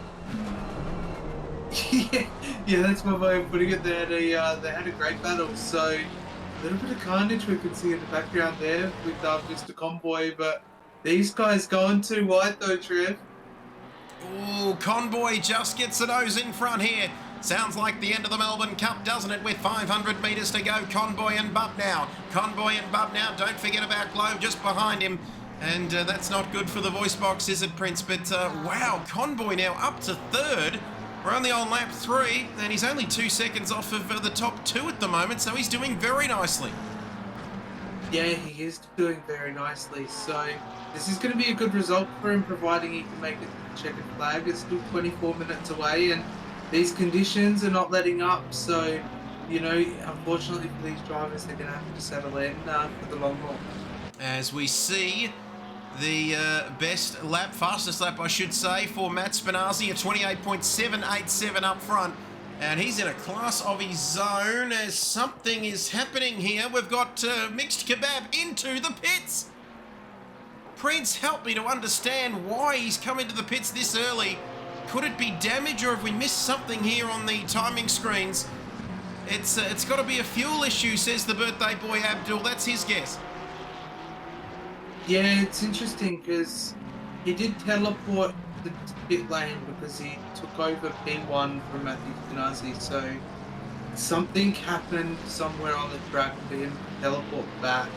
Yeah, that's my way of putting it. They had a great battle. So a little bit of carnage we can see in the background there with Mr. Conboy, but these guys going too wide though, Trev. Oh, Conboy just gets the nose in front here. Sounds like the end of the Melbourne Cup, doesn't it? With 500 metres to go, Conboy and Bub now. Conboy and Bub now. Don't forget about Glow just behind him. And that's not good for the voice box, is it, Prince? But wow, Conboy now up to third. We're only on lap 3, and he's only 2 seconds off of the top 2 at the moment, so he's doing very nicely. Yeah, he is doing very nicely. So this is going to be a good result for him, providing he can make it to the checkered flag. It's still 24 minutes away, and these conditions are not letting up. So, you know, unfortunately for these drivers, they're going to have to settle in for the long haul. As we see the fastest lap, I should say, for Matt Spinazzi, a 28.787 up front. And he's in a class of his own as something is happening here. We've got Mixed Kebab into the pits. Prince, help me to understand why he's come into the pits this early. Could it be damage, or have we missed something here on the timing screens? It's got to be a fuel issue, says the birthday boy Abdul. That's his guess. Yeah, it's interesting because he did teleport the pit lane because he took over P1 from Matthew Spinazzi. So something happened somewhere on the track for him to teleport back.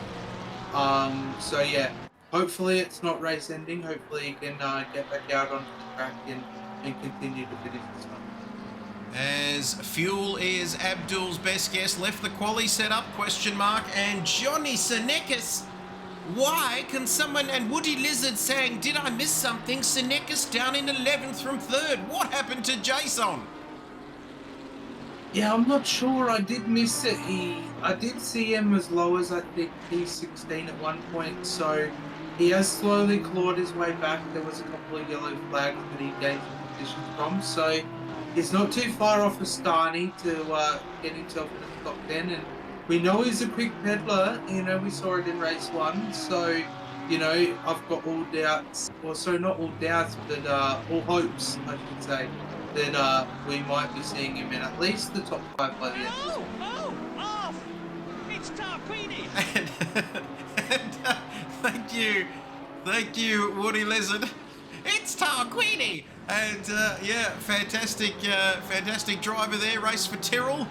So yeah, hopefully it's not race ending. Hopefully he can get back out onto the track and continue to finish this one. As fuel is Abdul's best guess. Left the quali set up, ? And Johnny Senekis. Why can someone, and Woody Lizard saying, did I miss something? Senekis down in 11th from 3rd. What happened to Jason? Yeah, I'm not sure. I did miss it. I did see him as low as I think P16 at one point. So he has slowly clawed his way back. There was a couple of yellow flags that he gained position from. So he's not too far off of Starney to get himself in the top 10. And we know he's a quick peddler, you know, we saw it in race 1, so, you know, I've got all doubts, or so not all doubts, but all hopes, I should say, that we might be seeing him in at least the top 5 by the end of the season. Off! It's Tarquini! Thank you, Woody Lizard. It's Tarquini! And yeah, fantastic driver there, race for Tyrrell.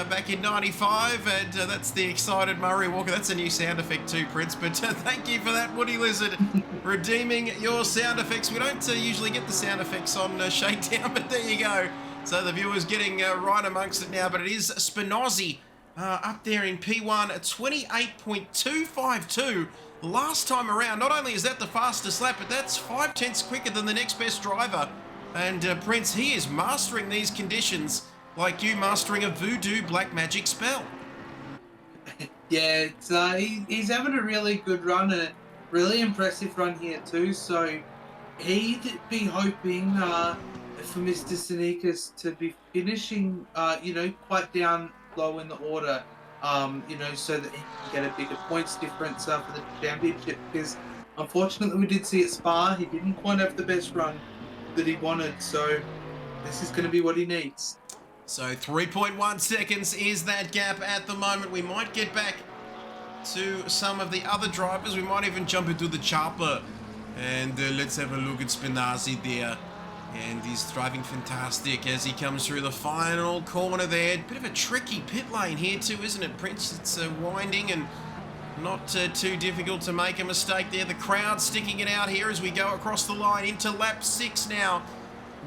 Back in 95, and that's the excited Murray Walker. That's a new sound effect too, Prince, but thank you for that, Woody Lizard, redeeming your sound effects. We don't usually get the sound effects on Shakedown, but there you go. So the viewer's getting right amongst it now, but it is Spinazzi up there in P1 at 28.252 last time around. Not only is that the fastest lap, but that's 5/10 quicker than the next best driver. And Prince, he is mastering these conditions like you mastering a voodoo black magic spell. Yeah, it's, he's having a really good run, a really impressive run here too. So he'd be hoping for Mr. Senekis to be finishing, you know, quite down low in the order, you know, so that he can get a bigger points difference for the championship. Because unfortunately, we did see at Spa, he didn't quite have the best run that he wanted. So this is going to be what he needs. So 3.1 seconds is that gap at the moment. We might get back to some of the other drivers. We might even jump into the chopper. And let's have a look at Spinazzi there. And he's driving fantastic as he comes through the final corner there. Bit of a tricky pit lane here too, isn't it, Prince? It's winding and not too difficult to make a mistake there. The crowd sticking it out here as we go across the line into lap 6 now.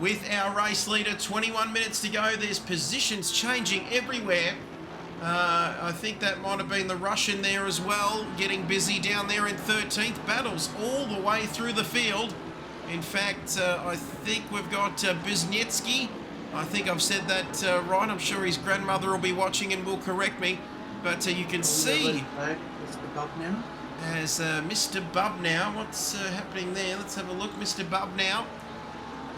With our race leader, 21 minutes to go. There's positions changing everywhere. I think that might have been the Russian there as well, getting busy down there in 13th. Battles all the way through the field. In fact, I think we've got Biznetsky I think I've said that right. I'm sure his grandmother will be watching and will correct me. But you can see Mr. Bob now. as Mr. Bub now. What's happening there? Let's have a look. Mr. Bub now.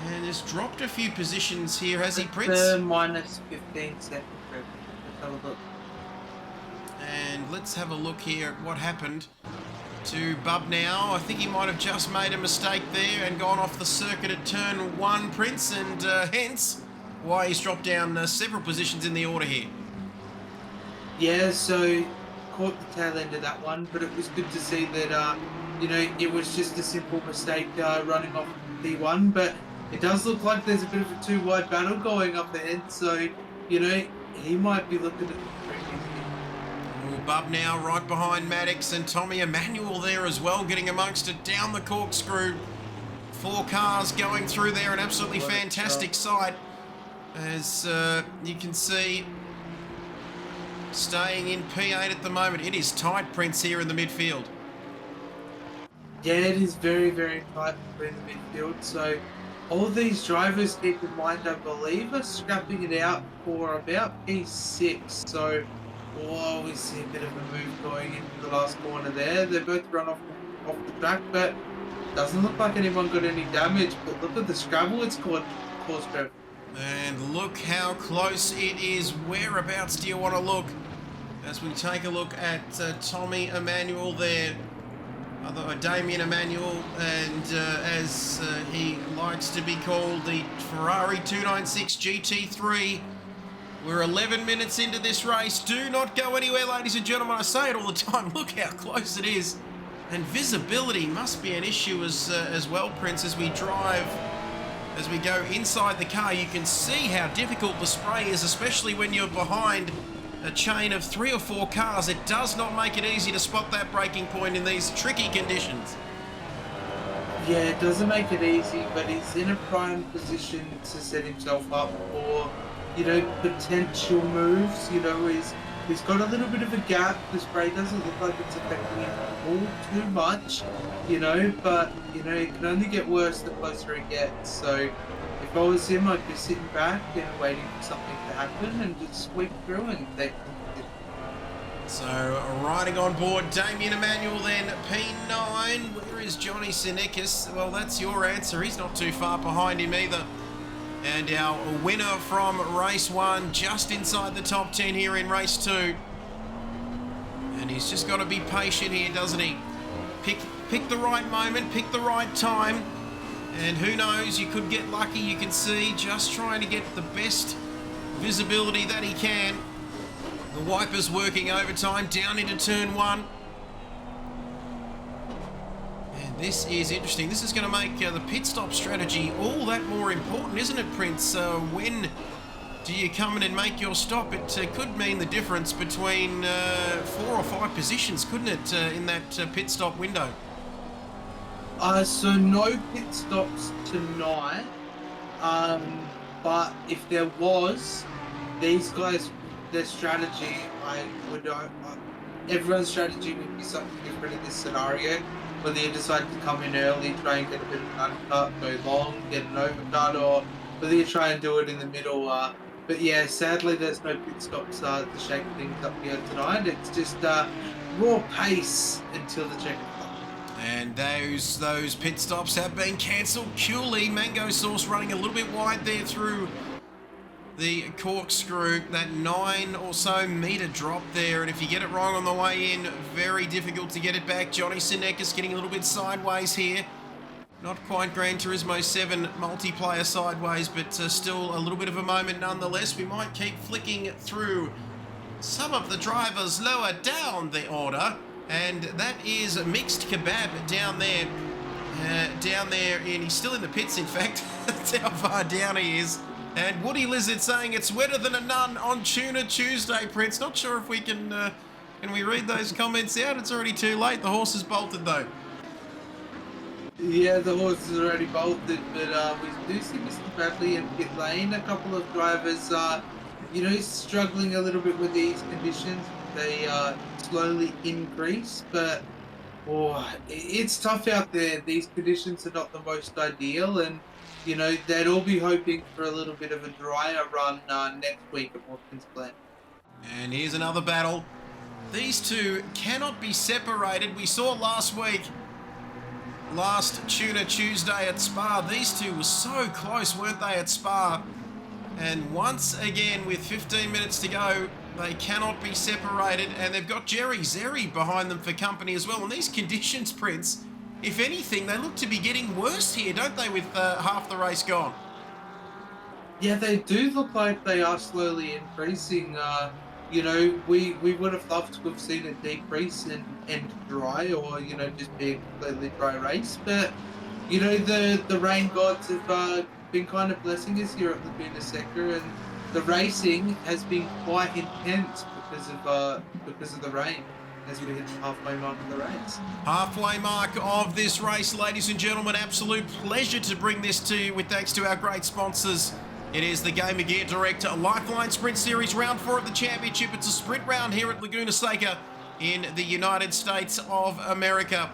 And has dropped a few positions here, has he, Prince? Minus 15 seconds. Let's have a look. And let's have a look here at what happened to Bub now. I think he might have just made a mistake there and gone off the circuit at turn 1, Prince, and hence why he's dropped down several positions in the order here. Yeah, so caught the tail end of that one, but it was good to see that, you know, it was just a simple mistake running off P1, but it does look like there's a bit of a too-wide battle going up ahead, so, you know, he might be looking at Bub now right behind Maddox and Tommy Emmanuel there as well, getting amongst it down the corkscrew. 4 cars going through there, an absolutely fantastic sight. As you can see, staying in P8 at the moment. It is tight, Prince, here in the midfield. Yeah, it is very, very tight in the midfield, so all these drivers, keep in mind, I believe, are scrapping it out for about P6, so whoa, we see a bit of a move going into the last corner there. They both run off the track, but doesn't look like anyone got any damage. But look at the scrabble it's caused. And look how close it is. Whereabouts do you want to look? As we take a look at Tommy Emmanuel there. Damien Emmanuel, and as he likes to be called, the Ferrari 296 GT3. We're 11 minutes into this race. Do not go anywhere, ladies and gentlemen. I say it all the time. Look how close it is. And visibility must be an issue as well, Prince, as we drive, as we go inside the car. You can see how difficult the spray is, especially when you're behind a chain of 3 or 4 cars. It does not make it easy to spot that braking point in these tricky conditions. Yeah, it doesn't make it easy, but he's in a prime position to set himself up for, you know, potential moves. You know, he's got a little bit of a gap. The spray doesn't look like it's affecting him all too much, you know, but, you know, it can only get worse the closer it gets. So if I was him, I'd be sitting back and waiting for something to happen and just sweep through and take it. So riding on board Damien Emmanuel then, P9. Where is Johnny Sinekis? Well, that's your answer. He's not too far behind him either. And our winner from race 1, just inside the top 10 here in race 2. And he's just got to be patient here, doesn't he? Pick the right moment, pick the right time. And who knows, you could get lucky. You can see, just trying to get the best visibility that he can. The wipers working overtime down into turn 1. And this is interesting. This is going to make the pit stop strategy all that more important, isn't it, Prince? When do you come in and make your stop? It could mean the difference between 4 or 5 positions, couldn't it, in that pit stop window? So no pit stops tonight, but if there was, these guys, their strategy, everyone's strategy would be something different in this scenario. Whether you decide to come in early, try and get a bit of an undercut, go long, get an overcut, or whether you try and do it in the middle. But yeah, sadly there's no pit stops to shake things up here tonight. It's just raw pace until the checkered flag. And those pit stops have been cancelled. Cooley, Mango Sauce running a little bit wide there through the corkscrew, that 9 or so metre drop there, and if you get it wrong on the way in, very difficult to get it back. Johnny Sinekis getting a little bit sideways here. Not quite Gran Turismo 7 multiplayer sideways, but still a little bit of a moment nonetheless. We might keep flicking through some of the drivers lower down the order, and that is Mixed Kebab down there. And he's still in the pits, in fact. That's how far down he is. And Woody Lizard saying it's wetter than a nun on Tuna Tuesday, Prince. Not sure if we can we read those comments out? It's already too late. The horse is bolted, though. Yeah, the horse is already bolted, but we do see Mr. Bradley in pit lane. A couple of drivers, you know, struggling a little bit with these conditions. They slowly increase, but it's tough out there. These conditions are not the most ideal, and they'd all be hoping for a little bit of a drier run next week at Watkins Glen. And here's another battle. These two cannot be separated. We saw last week, last Tuna Tuesday at Spa, these two were so close, weren't they, at Spa? And once again, with 15 minutes to go, they cannot be separated. And they've got Jerry Zeri behind them for company as well. And these conditions, Prince, if anything, they look to be getting worse here, don't they, with half the race gone? Yeah, they do look like they are slowly increasing. We would have loved to have seen a decrease and dry, or just be a completely dry race. But the rain gods have been kind of blessing us here at Laguna Seca, and the racing has been quite intense because of the rain as we hit the halfway mark of the race. Halfway mark of this race, ladies and gentlemen. Absolute pleasure to bring this to you with thanks to our great sponsors. It is the GamerGearDirect LifeLine Sprint Series Round 4 of the Championship. It's a sprint round here at Laguna Seca in the United States of America.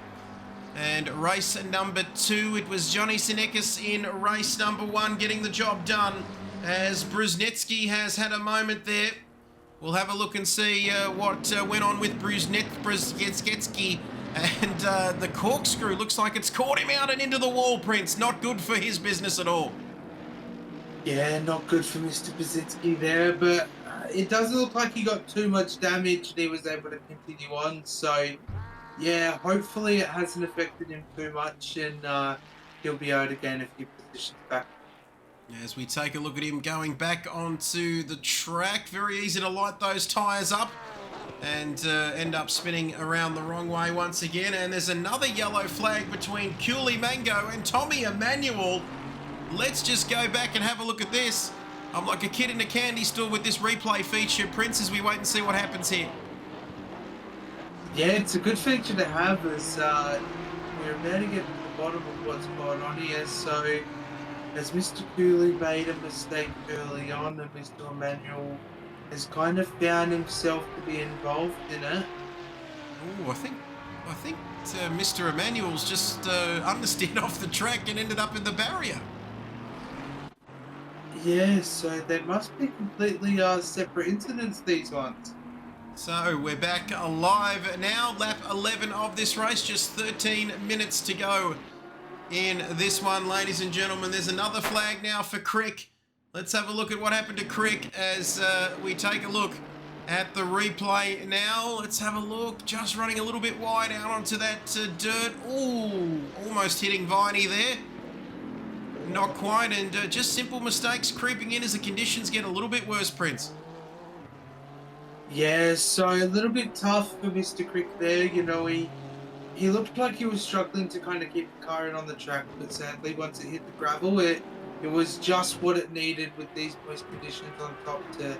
And race number 2, it was Johnny Sinekis in race number 1 getting the job done, as Brzezinski has had a moment there. We'll have a look and see what went on with Brzezinski. And the corkscrew looks like it's caught him out and into the wall, Prince. Not good for his business at all. Yeah, not good for Mr. Brzezinski there, but it doesn't look like he got too much damage and he was able to continue on. So, yeah, hopefully it hasn't affected him too much, and he'll be able to gain a few positions back. As we take a look at him going back onto the track, very easy to light those tyres up and end up spinning around the wrong way once again. And there's another yellow flag between Cooley Mango and Tommy Emmanuel. Let's just go back and have a look at this. I'm like a kid in a candy store with this replay feature, Prince, as we wait and see what happens here. Yeah, it's a good feature to have, as we're about to get to the bottom of what's going on here. So, as Mr. Cooley made a mistake early on, and Mr. Emmanuel has kind of found himself to be involved in it. Oh, I think Mr. Emmanuel's just understeered off the track and ended up in the barrier. Yeah, so they must be completely separate incidents, these ones. So we're back alive now, lap 11 of this race, just 13 minutes to go in this one, ladies and gentlemen. There's another flag now for Crick. Let's have a look at what happened to Crick as we take a look at the replay now. Let's have a look, just running a little bit wide out onto that dirt. Ooh, almost hitting Viney there. Not quite, and just simple mistakes creeping in as the conditions get a little bit worse, Prince. Yeah, so a little bit tough for Mr. Crick there. He looked like he was struggling to kind of keep the car in on the track, but sadly, once it hit the gravel, it was just what it needed with these moist conditions on top to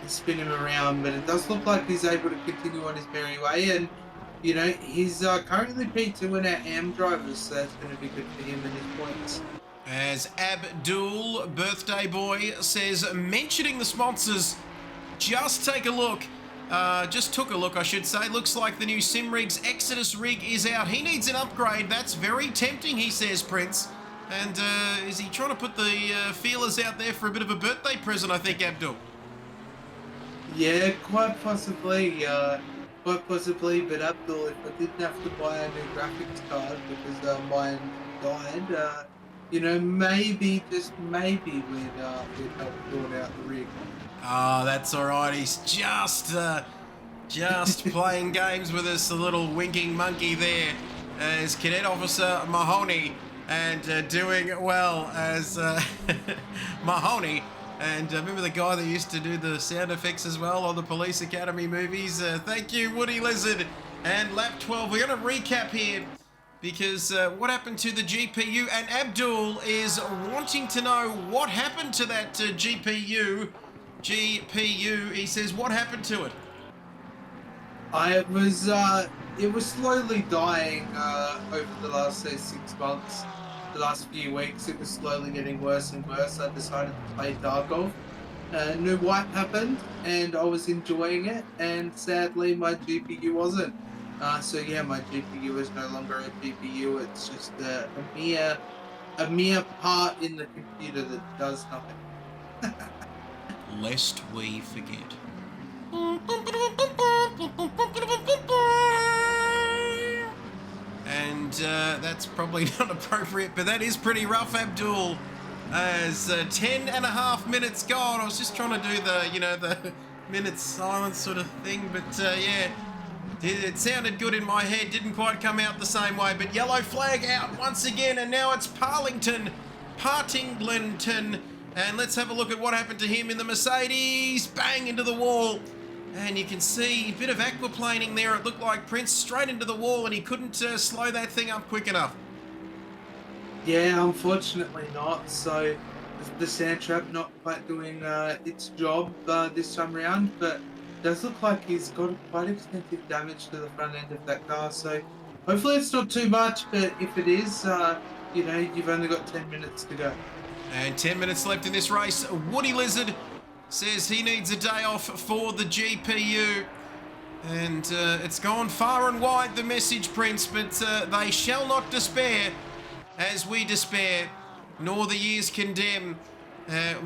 spin him around. But it does look like he's able to continue on his merry way, and he's currently P2 in our AM drivers, so that's going to be good for him and his points. As Abdul, birthday boy, says, mentioning the sponsors, just take a look. Just took a look, I should say. Looks like the new Simrig's Exodus rig is out. He needs an upgrade. That's very tempting, he says, Prince. And is he trying to put the feelers out there for a bit of a birthday present, I think, Abdul? Yeah, quite possibly. But Abdul, if I didn't have to buy a new graphics card because mine died, maybe, just maybe we'd help sort out the rig. Oh, that's all right. He's just playing games with us, a little winking monkey there, as Cadet Officer Mahoney, and doing well as Mahoney. And remember the guy that used to do the sound effects as well on the Police Academy movies? Thank you, Woody Lizard. And lap 12, we're going to recap here, because what happened to the GPU? And Abdul is wanting to know what happened to that GPU, he says, what happened to it? It was slowly dying over the last, say, 6 months. The last few weeks, it was slowly getting worse and worse. I decided to play Darkov. New wipe happened, and I was enjoying it, and sadly, my GPU wasn't. So yeah, my GPU is no longer a GPU. It's just a mere a mere part in the computer that does nothing. Lest we forget. And that's probably not appropriate, but that is pretty rough, Abdul. As 10 and a half minutes gone. I was just trying to do the minutes silence sort of thing, but yeah, it sounded good in my head. Didn't quite come out the same way, but yellow flag out once again, and now it's Partington. And let's have a look at what happened to him in the Mercedes. Bang into the wall. And you can see a bit of aquaplaning there. It looked like Prince straight into the wall, and he couldn't slow that thing up quick enough. Yeah, unfortunately not. So the sand trap not quite doing its job this time around, but it does look like he's got quite extensive damage to the front end of that car. So hopefully it's not too much, but if it is, you've only got 10 minutes to go. And 10 minutes left in this race. Woody Lizard says he needs a day off for the GPU. And it's gone far and wide, the message, Prince, but they shall not despair as we despair, nor the years condemn.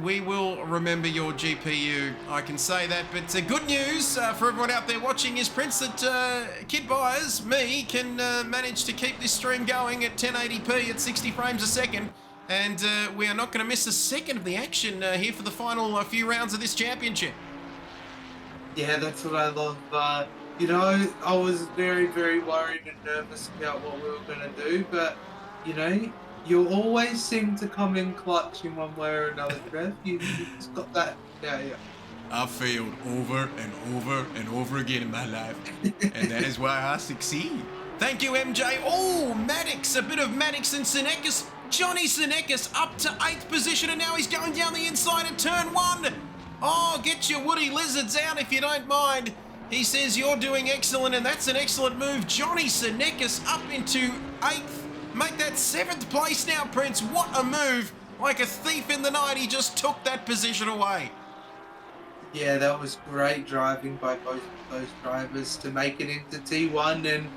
We will remember your GPU. I can say that, but good news for everyone out there watching is, Prince, that Kid Buyers, me, can manage to keep this stream going at 1080p at 60 frames a second. And we are not going to miss a second of the action here for the final few rounds of this championship. Yeah, that's what I love. I was very, very worried and nervous about what we were going to do, but, you always seem to come in clutch in one way or another, Trev. You just got that. Yeah. I've failed over and over and over again in my life, and that is why I succeed. Thank you, MJ. Oh, Maddox, a bit of Maddox and Senecas. Johnny Senecas up to 8th position, and now he's going down the inside of turn 1. Oh, get your Woody Lizards out if you don't mind. He says you're doing excellent, and that's an excellent move. Johnny Senecas up into 8th. Make that 7th place now, Prince. What a move. Like a thief in the night, he just took that position away. Yeah, that was great driving by both of those drivers to make it into T1 and,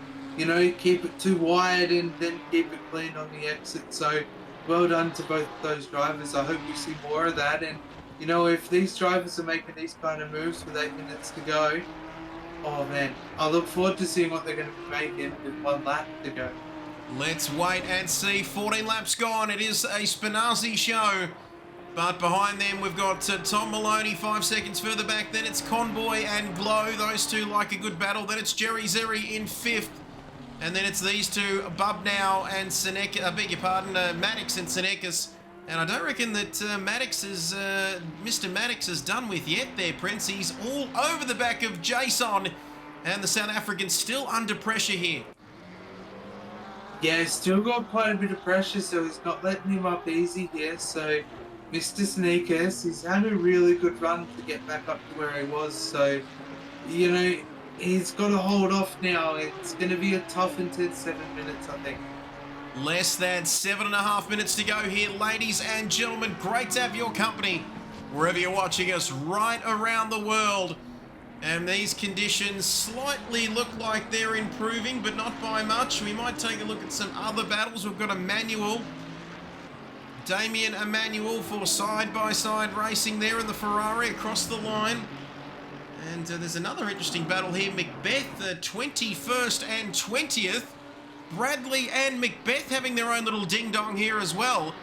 keep it too wide and then keep it clean on the exit. So well done to both of those drivers. I hope we see more of that. And, if these drivers are making these kind of moves with 8 minutes to go, oh man, I look forward to seeing what they're going to be making with 1 lap to go. Let's wait and see. 14 laps gone. It is a Spinazzi show. But behind them, we've got Tom Maloney 5 seconds further back. Then it's Convoy and Glow. Those two like a good battle. Then it's Jerry Zeri in 5th. And then it's these two, Bubnow and Seneca, Maddox and Senecas. And I don't reckon that Mr. Maddox is done with yet there, Prince. He's all over the back of Jason. And the South African's still under pressure here. Yeah, he's still got quite a bit of pressure, so he's not letting him up easy here. So Mr. Sneakers, he's had a really good run to get back up to where he was. So, he's got to hold off now. It's going to be a tough intense 7 minutes, I think. Less than 7.5 minutes to go here, ladies and gentlemen. Great to have your company wherever you're watching us right around the world. And these conditions slightly look like they're improving, but not by much. We might take a look at some other battles. We've got Emmanuel, Damien Emmanuel for side-by-side racing there in the Ferrari across the line. And there's another interesting battle here. Macbeth, 21st and 20th. Bradley and Macbeth having their own little ding-dong here as well,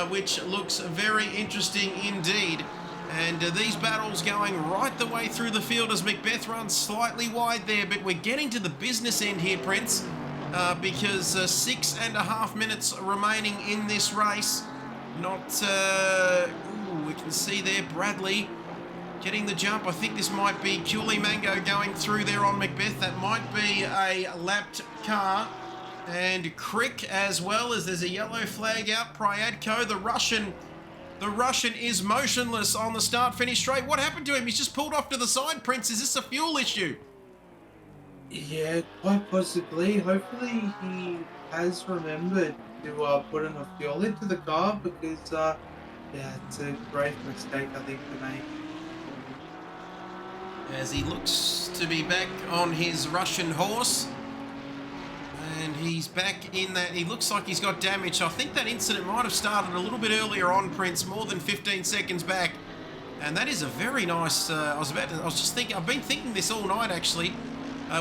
which looks very interesting indeed. And these battles going right the way through the field as Macbeth runs slightly wide there, but we're getting to the business end here, Prince, because 6.5 minutes remaining in this race. We can see there Bradley getting the jump. I think this might be Culie Mango going through there on Macbeth. That might be a lapped car. And Crick as well, as there's a yellow flag out. Pryadko, the Russian is motionless on the start-finish straight. What happened to him? He's just pulled off to the side, Prince. Is this a fuel issue? Yeah, quite possibly. Hopefully he has remembered to put enough fuel into the car because, it's a great mistake, I think, to make. As he looks to be back on his Russian horse. And he's back in that. He looks like he's got damage. I think that incident might have started a little bit earlier on, Prince, more than 15 seconds back. And that is a very nice, I've been thinking this all night actually,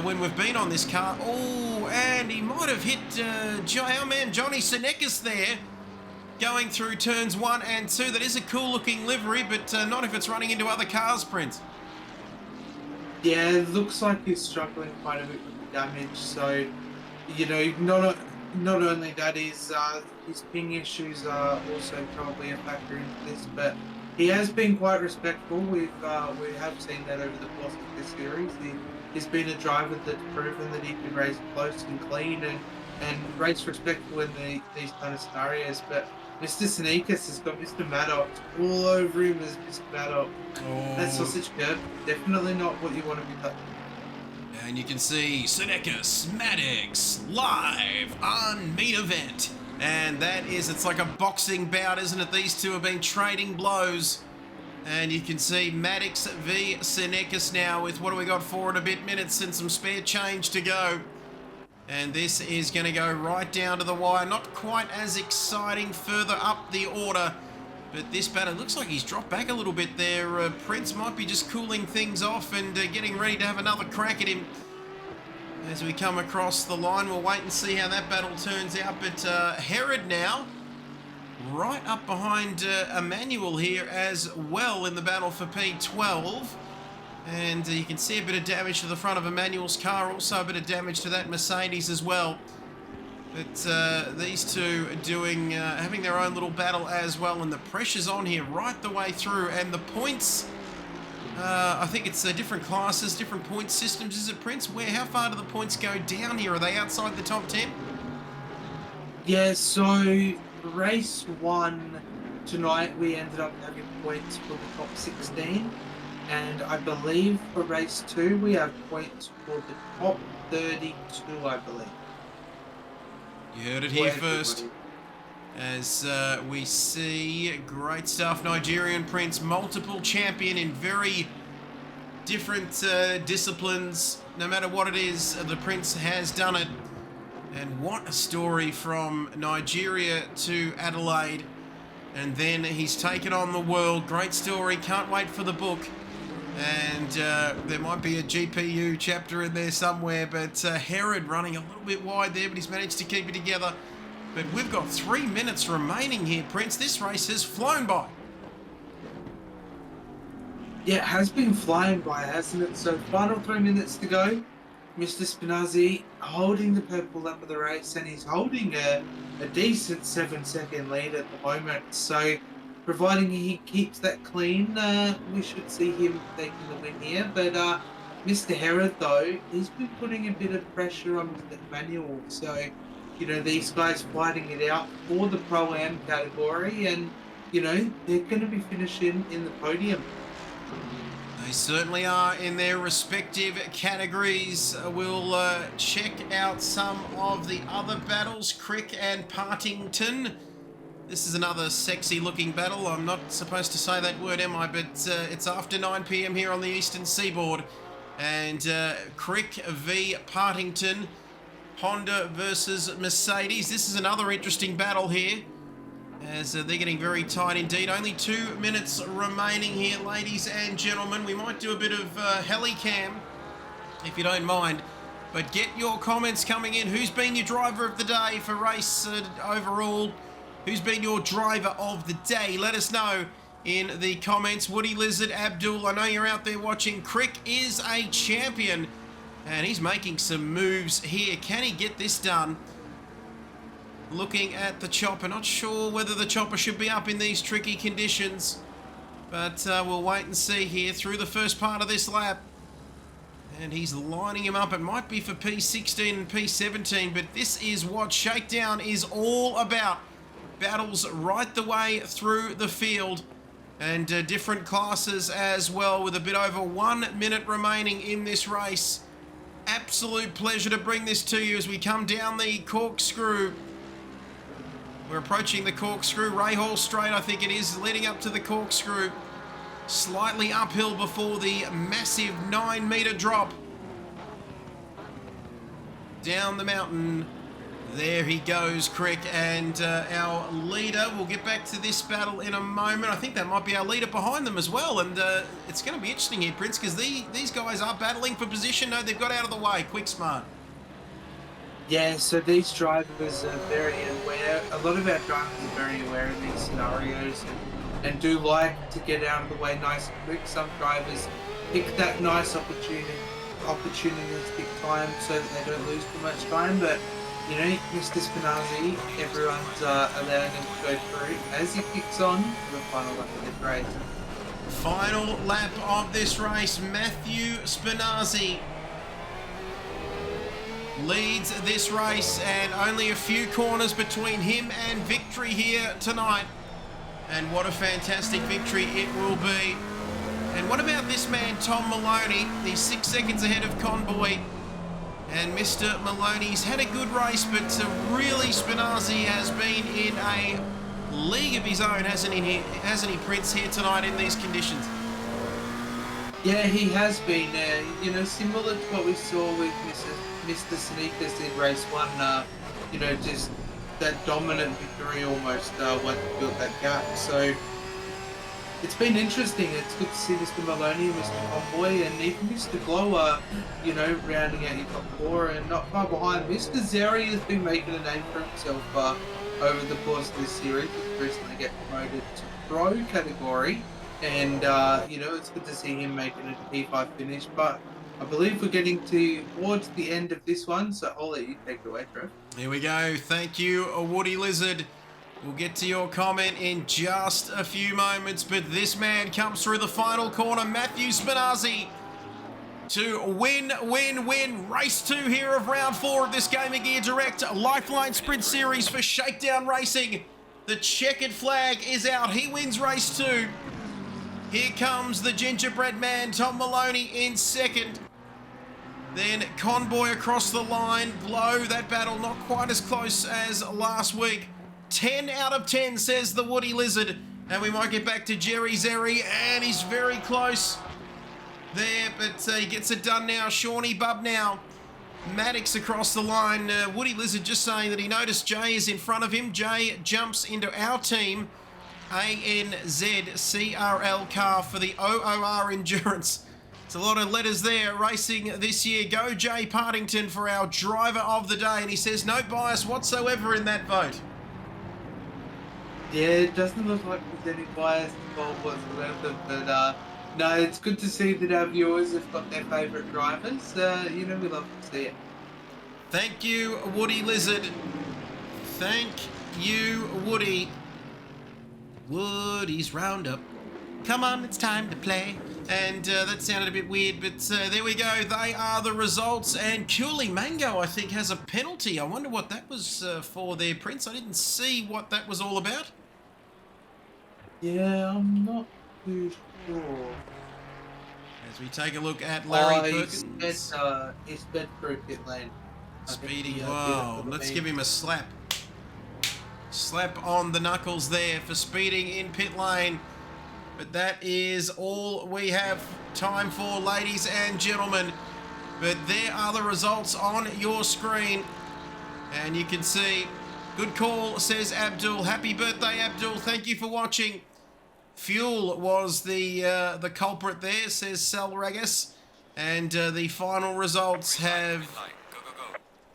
when we've been on this car. Oh, and he might have hit our man Johnny Senecas there, going through turns 1 and 2. That is a cool looking livery, but not if it's running into other cars, Prince. Yeah, it looks like he's struggling quite a bit with the damage. So, you know, not only that is his ping issues are also probably a factor into this, but he has been quite respectful. We have seen that over the course of this series. He's been a driver that's proven that he can race close and clean and race respectful in these kind of scenarios. But Mr. Sneakers has got Mr. Maddox all over him as Mr. Maddox. Oh. That sausage curb, definitely not what you want to be touching. And you can see Senecas, Maddox, live on main event. And that is, it's like a boxing bout, isn't it? These two have been trading blows. And you can see Maddox v Senecas now with, what do we got, 4 and a bit minutes and some spare change to go. And this is going to go right down to the wire. Not quite as exciting further up the order. But this battle looks like he's dropped back a little bit there. Prince might be just cooling things off and getting ready to have another crack at him. As we come across the line, we'll wait and see how that battle turns out. But Herod now, right up behind Emmanuel here as well in the battle for P12. And you can see a bit of damage to the front of Emmanuel's car, also a bit of damage to that Mercedes as well. But these two are doing, having their own little battle as well, and the pressure's on here right the way through. And the points, I think it's different classes, different point systems. Is it, Prince? How far do the points go down here? Are they outside the top 10? Yeah, so race 1 tonight we ended up having points for the top 16. And I believe for race 2 we have points for the top 32, I believe. You heard it here first. As we see, great stuff. Nigerian Prince, multiple champion in very different disciplines. No matter what it is, the Prince has done it. And what a story from Nigeria to Adelaide. And then he's taken on the world. Great story. Can't wait for the book. And there might be a GPU chapter in there somewhere, but Herod running a little bit wide there, but he's managed to keep it together. But we've got 3 minutes remaining here, Prince. This race has flown by. Yeah, it has been flying by, hasn't it? So final 3 minutes to go. Mr. Spinazzi holding the purple lap of the race, and he's holding a decent 7-second lead at the moment. So providing he keeps that clean, we should see him taking the win here. But Mr. Herod, though, he's been putting a bit of pressure on Mr. Emmanuel. So, you know, these guys fighting it out for the Pro-Am category, and, you know, they're going to be finishing in the podium. They certainly are in their respective categories. We'll check out some of the other battles. Crick and Partington. This is another sexy looking battle. I'm not supposed to say that word, am I? But it's after 9 PM here on the Eastern Seaboard. And Crick v Partington. Honda versus Mercedes. This is another interesting battle here, as they're getting very tight indeed. Only 2 minutes remaining here, ladies and gentlemen. We might do a bit of helicam, if you don't mind. But get your comments coming in. Who's been your driver of the day for race overall? Who's been your driver of the day? Let us know in the comments. Woody Lizard, Abdul, I know you're out there watching. Crick is a champion, and he's making some moves here. Can he get this done? Looking at the chopper, not sure whether the chopper should be up in these tricky conditions, but we'll wait and see here through the first part of this lap. And he's lining him up. It might be for P16 and P17, but this is what Shakedown is all about. Battles right the way through the field, and different classes as well, with a bit over 1 minute remaining in this race. Absolute pleasure to bring this to you as we come down the corkscrew. We're approaching the corkscrew, Rahal Straight I think it is, leading up to the corkscrew. Slightly uphill before the massive 9 meter drop down the mountain There he goes, Crick, and our leader. We'll get back to this battle in a moment. I think that might be our leader behind them as well, and it's going to be interesting here, Prince, because these guys are battling for position. No, they've got out of the way. Quick, smart. Yeah, so these drivers are very aware. A lot of our drivers are very aware of these scenarios and do like to get out of the way nice and quick. Some drivers pick that nice opportunistic time so that they don't lose too much time. But, you know, Mr. Spinazzi, everyone's allowing him to go through as he kicks on for the final lap of this race. Final lap of this race, Matthew Spinazzi leads this race, and only a few corners between him and victory here tonight. And what a fantastic victory it will be. And what about this man, Tom Maloney? He's 6 seconds ahead of Convoy. And Mr. Maloney's had a good race, but really Spinazzi has been in a league of his own, hasn't he, Prince, here tonight in these conditions? Yeah, he has been. You know, similar to what we saw with Mr. Sneakers in race 1, you know, just that dominant victory almost once he built that gap. So it's been interesting. It's good to see Mr. Maloney and Mr. Convoy and even Mr. Glower, you know, rounding out your top 4 and not far behind. Mr. Zeri has been making a name for himself over the course of this series. He's recently get promoted to Pro category, and you know, it's good to see him making a P5 finish. But I believe we're getting towards the end of this one, so I'll let you take it away, Trev. Here we go. Thank you, Woody Lizard. We'll get to your comment in just a few moments, but this man comes through the final corner, Matthew Spinazzi, to win race 2 here of round 4 of this GamerGearDirect LifeLine Sprint Series for Shakedown Racing. The checkered flag is out. He wins race 2. Here comes the gingerbread man, Tom Maloney, in second. Then Convoy across the line. Glow, that battle not quite as close as last week. 10 out of 10, says the Woody Lizard. And we might get back to Jerry Zeri, and he's very close there, but he gets it done now. Shawnee Bub now. Maddox across the line. Woody Lizard just saying that he noticed Jay is in front of him. Jay jumps into our team. ANZCRL car for the OOR Endurance. It's a lot of letters there racing this year. Go Jay Partington for our driver of the day. And he says no bias whatsoever in that vote. Yeah, it doesn't look like there's any bias involved whatsoever, but no, it's good to see that our viewers have got their favourite drivers. You know, we love to see it. Thank you, Woody Lizard. Thank you, Woody. Woody's Roundup. Come on, it's time to play. And that sounded a bit weird, but there we go. They are the results. And Cooley Mango, I think, has a penalty. I wonder what that was for there, Prince. I didn't see what that was all about. Yeah, I'm not too sure. As we take a look at Larry Perkins. He's sped through pit lane. Speedy, wow. Let's give him a slap. Slap on the knuckles there for speeding in pit lane. But that is all we have time for, ladies and gentlemen. But there are the results on your screen. And you can see, good call, says Abdul. Happy birthday, Abdul. Thank you for watching. Fuel was the culprit there, says Salragus. And the final results have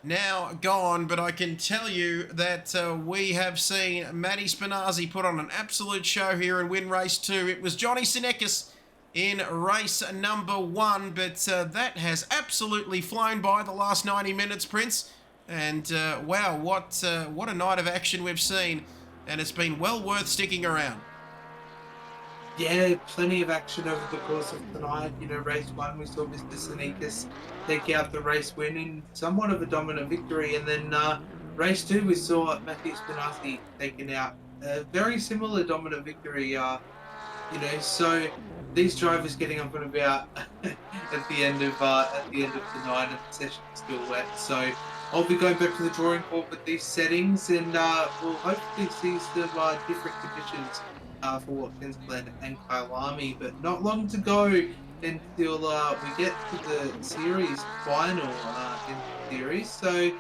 now gone, but I can tell you that we have seen Matty Spinazzi put on an absolute show here and win race 2. It was Johnny Sinekis in race number 1, but that has absolutely flown by the last 90 minutes, Prince. And wow, what a night of action we've seen, and it's been well worth sticking around. Yeah, plenty of action over the course of tonight. You know, race 1, we saw Mr. Sneakers take out the race win in somewhat of a dominant victory. And then race 2, we saw Matthew Spinazzi taking out a very similar dominant victory. You know, so these drivers getting up and about at the end of tonight, and the session's still wet. So I'll be going back to the drawing board with these settings, and we'll hopefully see some different conditions for Watkins Glen and Kailami, but not long to go until we get to the series final in the series. So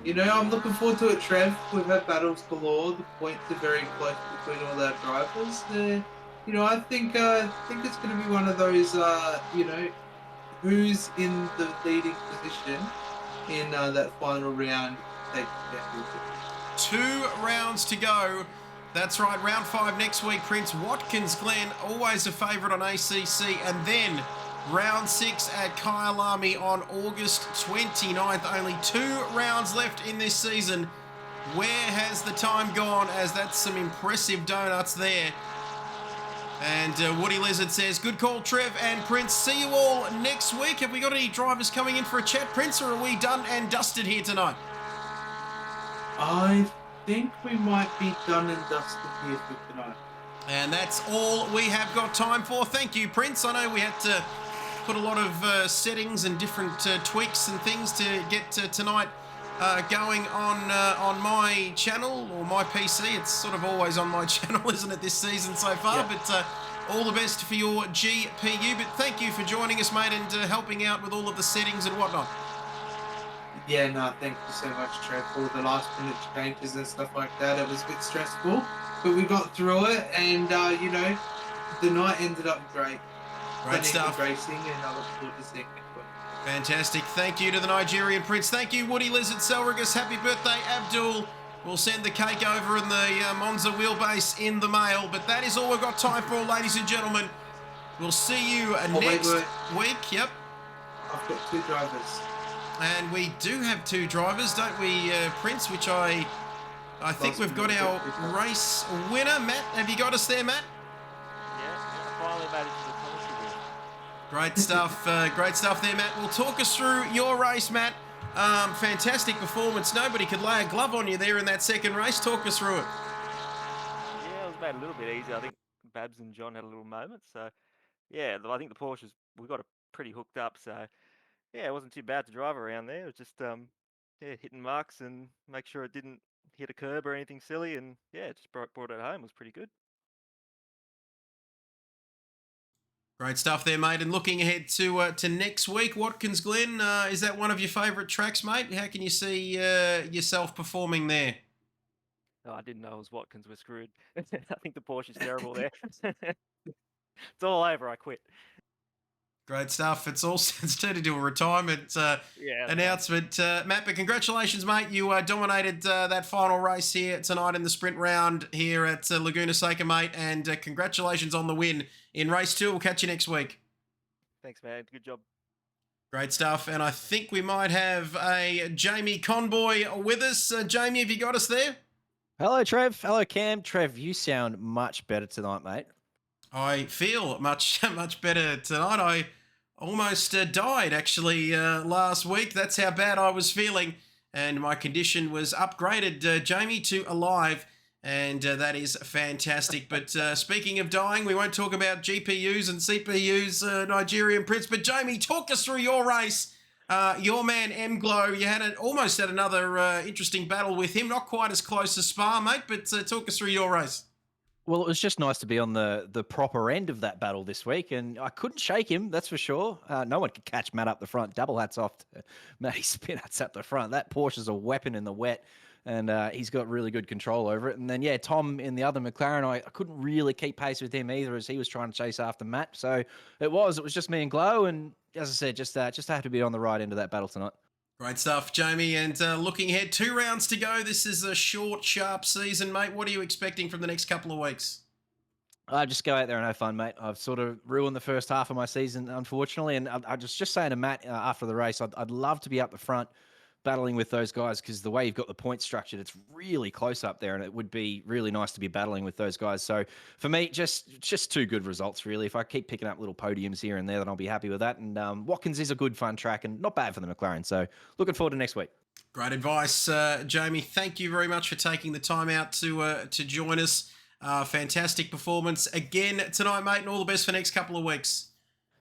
I'm looking forward to it, Trev. We've had battles galore. The points are very close between all our drivers. I think it's going to be one of those. Who's in the leading position in that final round takes the championship. 2 rounds to go. That's right, round 5 next week, Prince. Watkins Glen, always a favourite on ACC. And then round 6 at Kyalami on August 29th. Only 2 rounds left in this season. Where has the time gone, as that's some impressive donuts there. And Woody Lizard says, good call, Trev and Prince. See you all next week. Have we got any drivers coming in for a chat, Prince, or are we done and dusted here tonight? I think we might be done and dusted here for tonight. And that's all we have got time for. Thank you, Prince. I know we had to put a lot of settings and different tweaks and things to get tonight going on my channel or my PC. It's sort of always on my channel, isn't it, this season so far? Yeah. But all the best for your GPU. But thank you for joining us, mate, and helping out with all of the settings and whatnot. Yeah, no, thank you so much, Trev, for the last minute changes and stuff like that. It was a bit stressful, but we got through it, and the night ended up great. Great stuff. Racing, and I look forward to seeing it. Fantastic. Thank you to the Nigerian Prince. Thank you, Woody Lizard Selrigus. Happy birthday, Abdul. We'll send the cake over in the Monza wheelbase in the mail. But that is all we've got time for, ladies and gentlemen. We'll see you next week. Yep. I've got 2 drivers. And we do have 2 drivers, don't we, Prince? Which I think we've got our race winner. Matt, have you got us there, Matt? Yeah, I finally made it to the commentary booth. Great stuff. Great stuff there, Matt. Well, talk us through your race, Matt. Fantastic performance. Nobody could lay a glove on you there in that second race. Talk us through it. Yeah, it was made a little bit easier. I think Babs and John had a little moment. So, yeah, I think the Porsches, we got it pretty hooked up. So, yeah, it wasn't too bad to drive around there. It was just, hitting marks and make sure it didn't hit a curb or anything silly. And, yeah, it just brought it home. It was pretty good. Great stuff there, mate. And looking ahead to next week, Watkins Glen, is that one of your favourite tracks, mate? How can you see yourself performing there? Oh, I didn't know it was Watkins. We're screwed. I think the Porsche's terrible there. It's all over. I quit. Great stuff. It's turned into a retirement announcement. Matt, but congratulations, mate. You dominated that final race here tonight in the sprint round here at Laguna Seca, mate. And congratulations on the win in race 2. We'll catch you next week. Thanks, man. Good job. Great stuff. And I think we might have a Jamie Conboy with us. Jamie, have you got us there? Hello, Trev. Hello, Cam. Trev, you sound much better tonight, mate. I feel much better tonight. I almost died, actually, last week. That's how bad I was feeling. And my condition was upgraded, Jamie, to alive. And that is fantastic. But speaking of dying, we won't talk about GPUs and CPUs, Nigerian Prince. But Jamie, talk us through your race. Your man, M-Glow, you almost had another interesting battle with him. Not quite as close as Spa, mate, but talk us through your race. Well, it was just nice to be on the proper end of that battle this week, and I couldn't shake him, that's for sure. No one could catch Matt up the front. Double hats off to Matty Spinnuts up the front. That Porsche's a weapon in the wet, and he's got really good control over it. And then, yeah, Tom in the other McLaren, I couldn't really keep pace with him either as he was trying to chase after Matt. So it was just me and Glow, and as I said, just have to be on the right end of that battle tonight. Great stuff, Jamie. And looking ahead, 2 rounds to go. This is a short, sharp season, mate. What are you expecting from the next couple of weeks? Just go out there and have fun, mate. I've sort of ruined the first half of my season, unfortunately. And I was just saying to Matt after the race, I'd love to be up the front battling with those guys because the way you've got the points structured, it's really close up there. And it would be really nice to be battling with those guys. So for me, just 2 good results, really. If I keep picking up little podiums here and there, then I'll be happy with that. And Watkins is a good, fun track and not bad for the McLaren. So looking forward to next week. Great advice, Jamie. Thank you very much for taking the time out to join us. Fantastic performance again tonight, mate, and all the best for the next couple of weeks.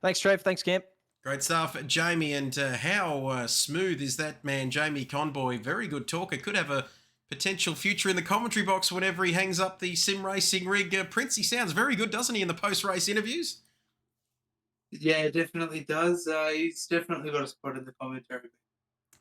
Thanks, Trev. Thanks, Camp. Great stuff, Jamie. And how smooth is that man, Jamie Conboy? Very good talker. Could have a potential future in the commentary box whenever he hangs up the sim racing rig. Prince, he sounds very good, doesn't he, in the post-race interviews? Yeah, it definitely does. He's definitely got a spot in the commentary.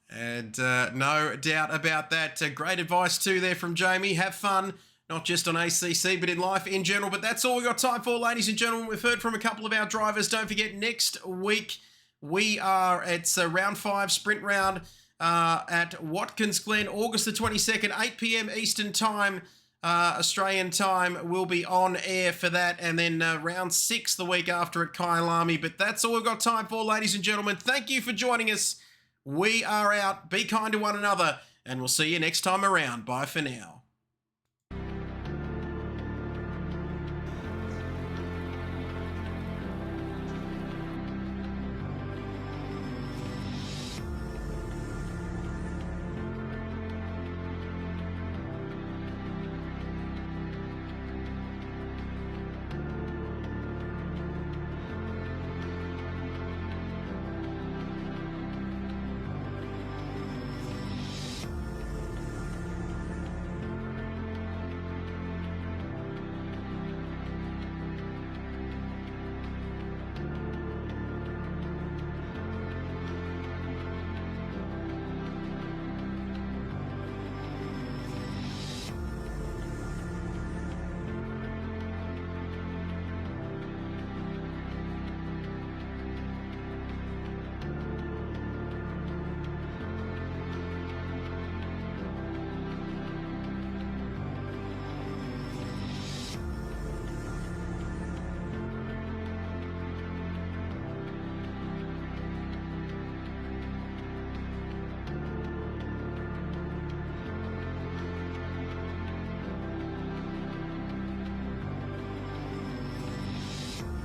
And no doubt about that. Great advice too there from Jamie. Have fun, not just on ACC, but in life in general. But that's all we got time for, ladies and gentlemen. We've heard from a couple of our drivers. Don't forget, next week it's a round 5 sprint round at Watkins Glen, August the 22nd, 8 p.m. Eastern Time. Australian time will be on air for that, and then round 6 the week after at Kyalami. But that's all we've got time for, ladies and gentlemen. Thank you for joining us. We are out. Be kind to one another, and we'll see you next time around. Bye for now.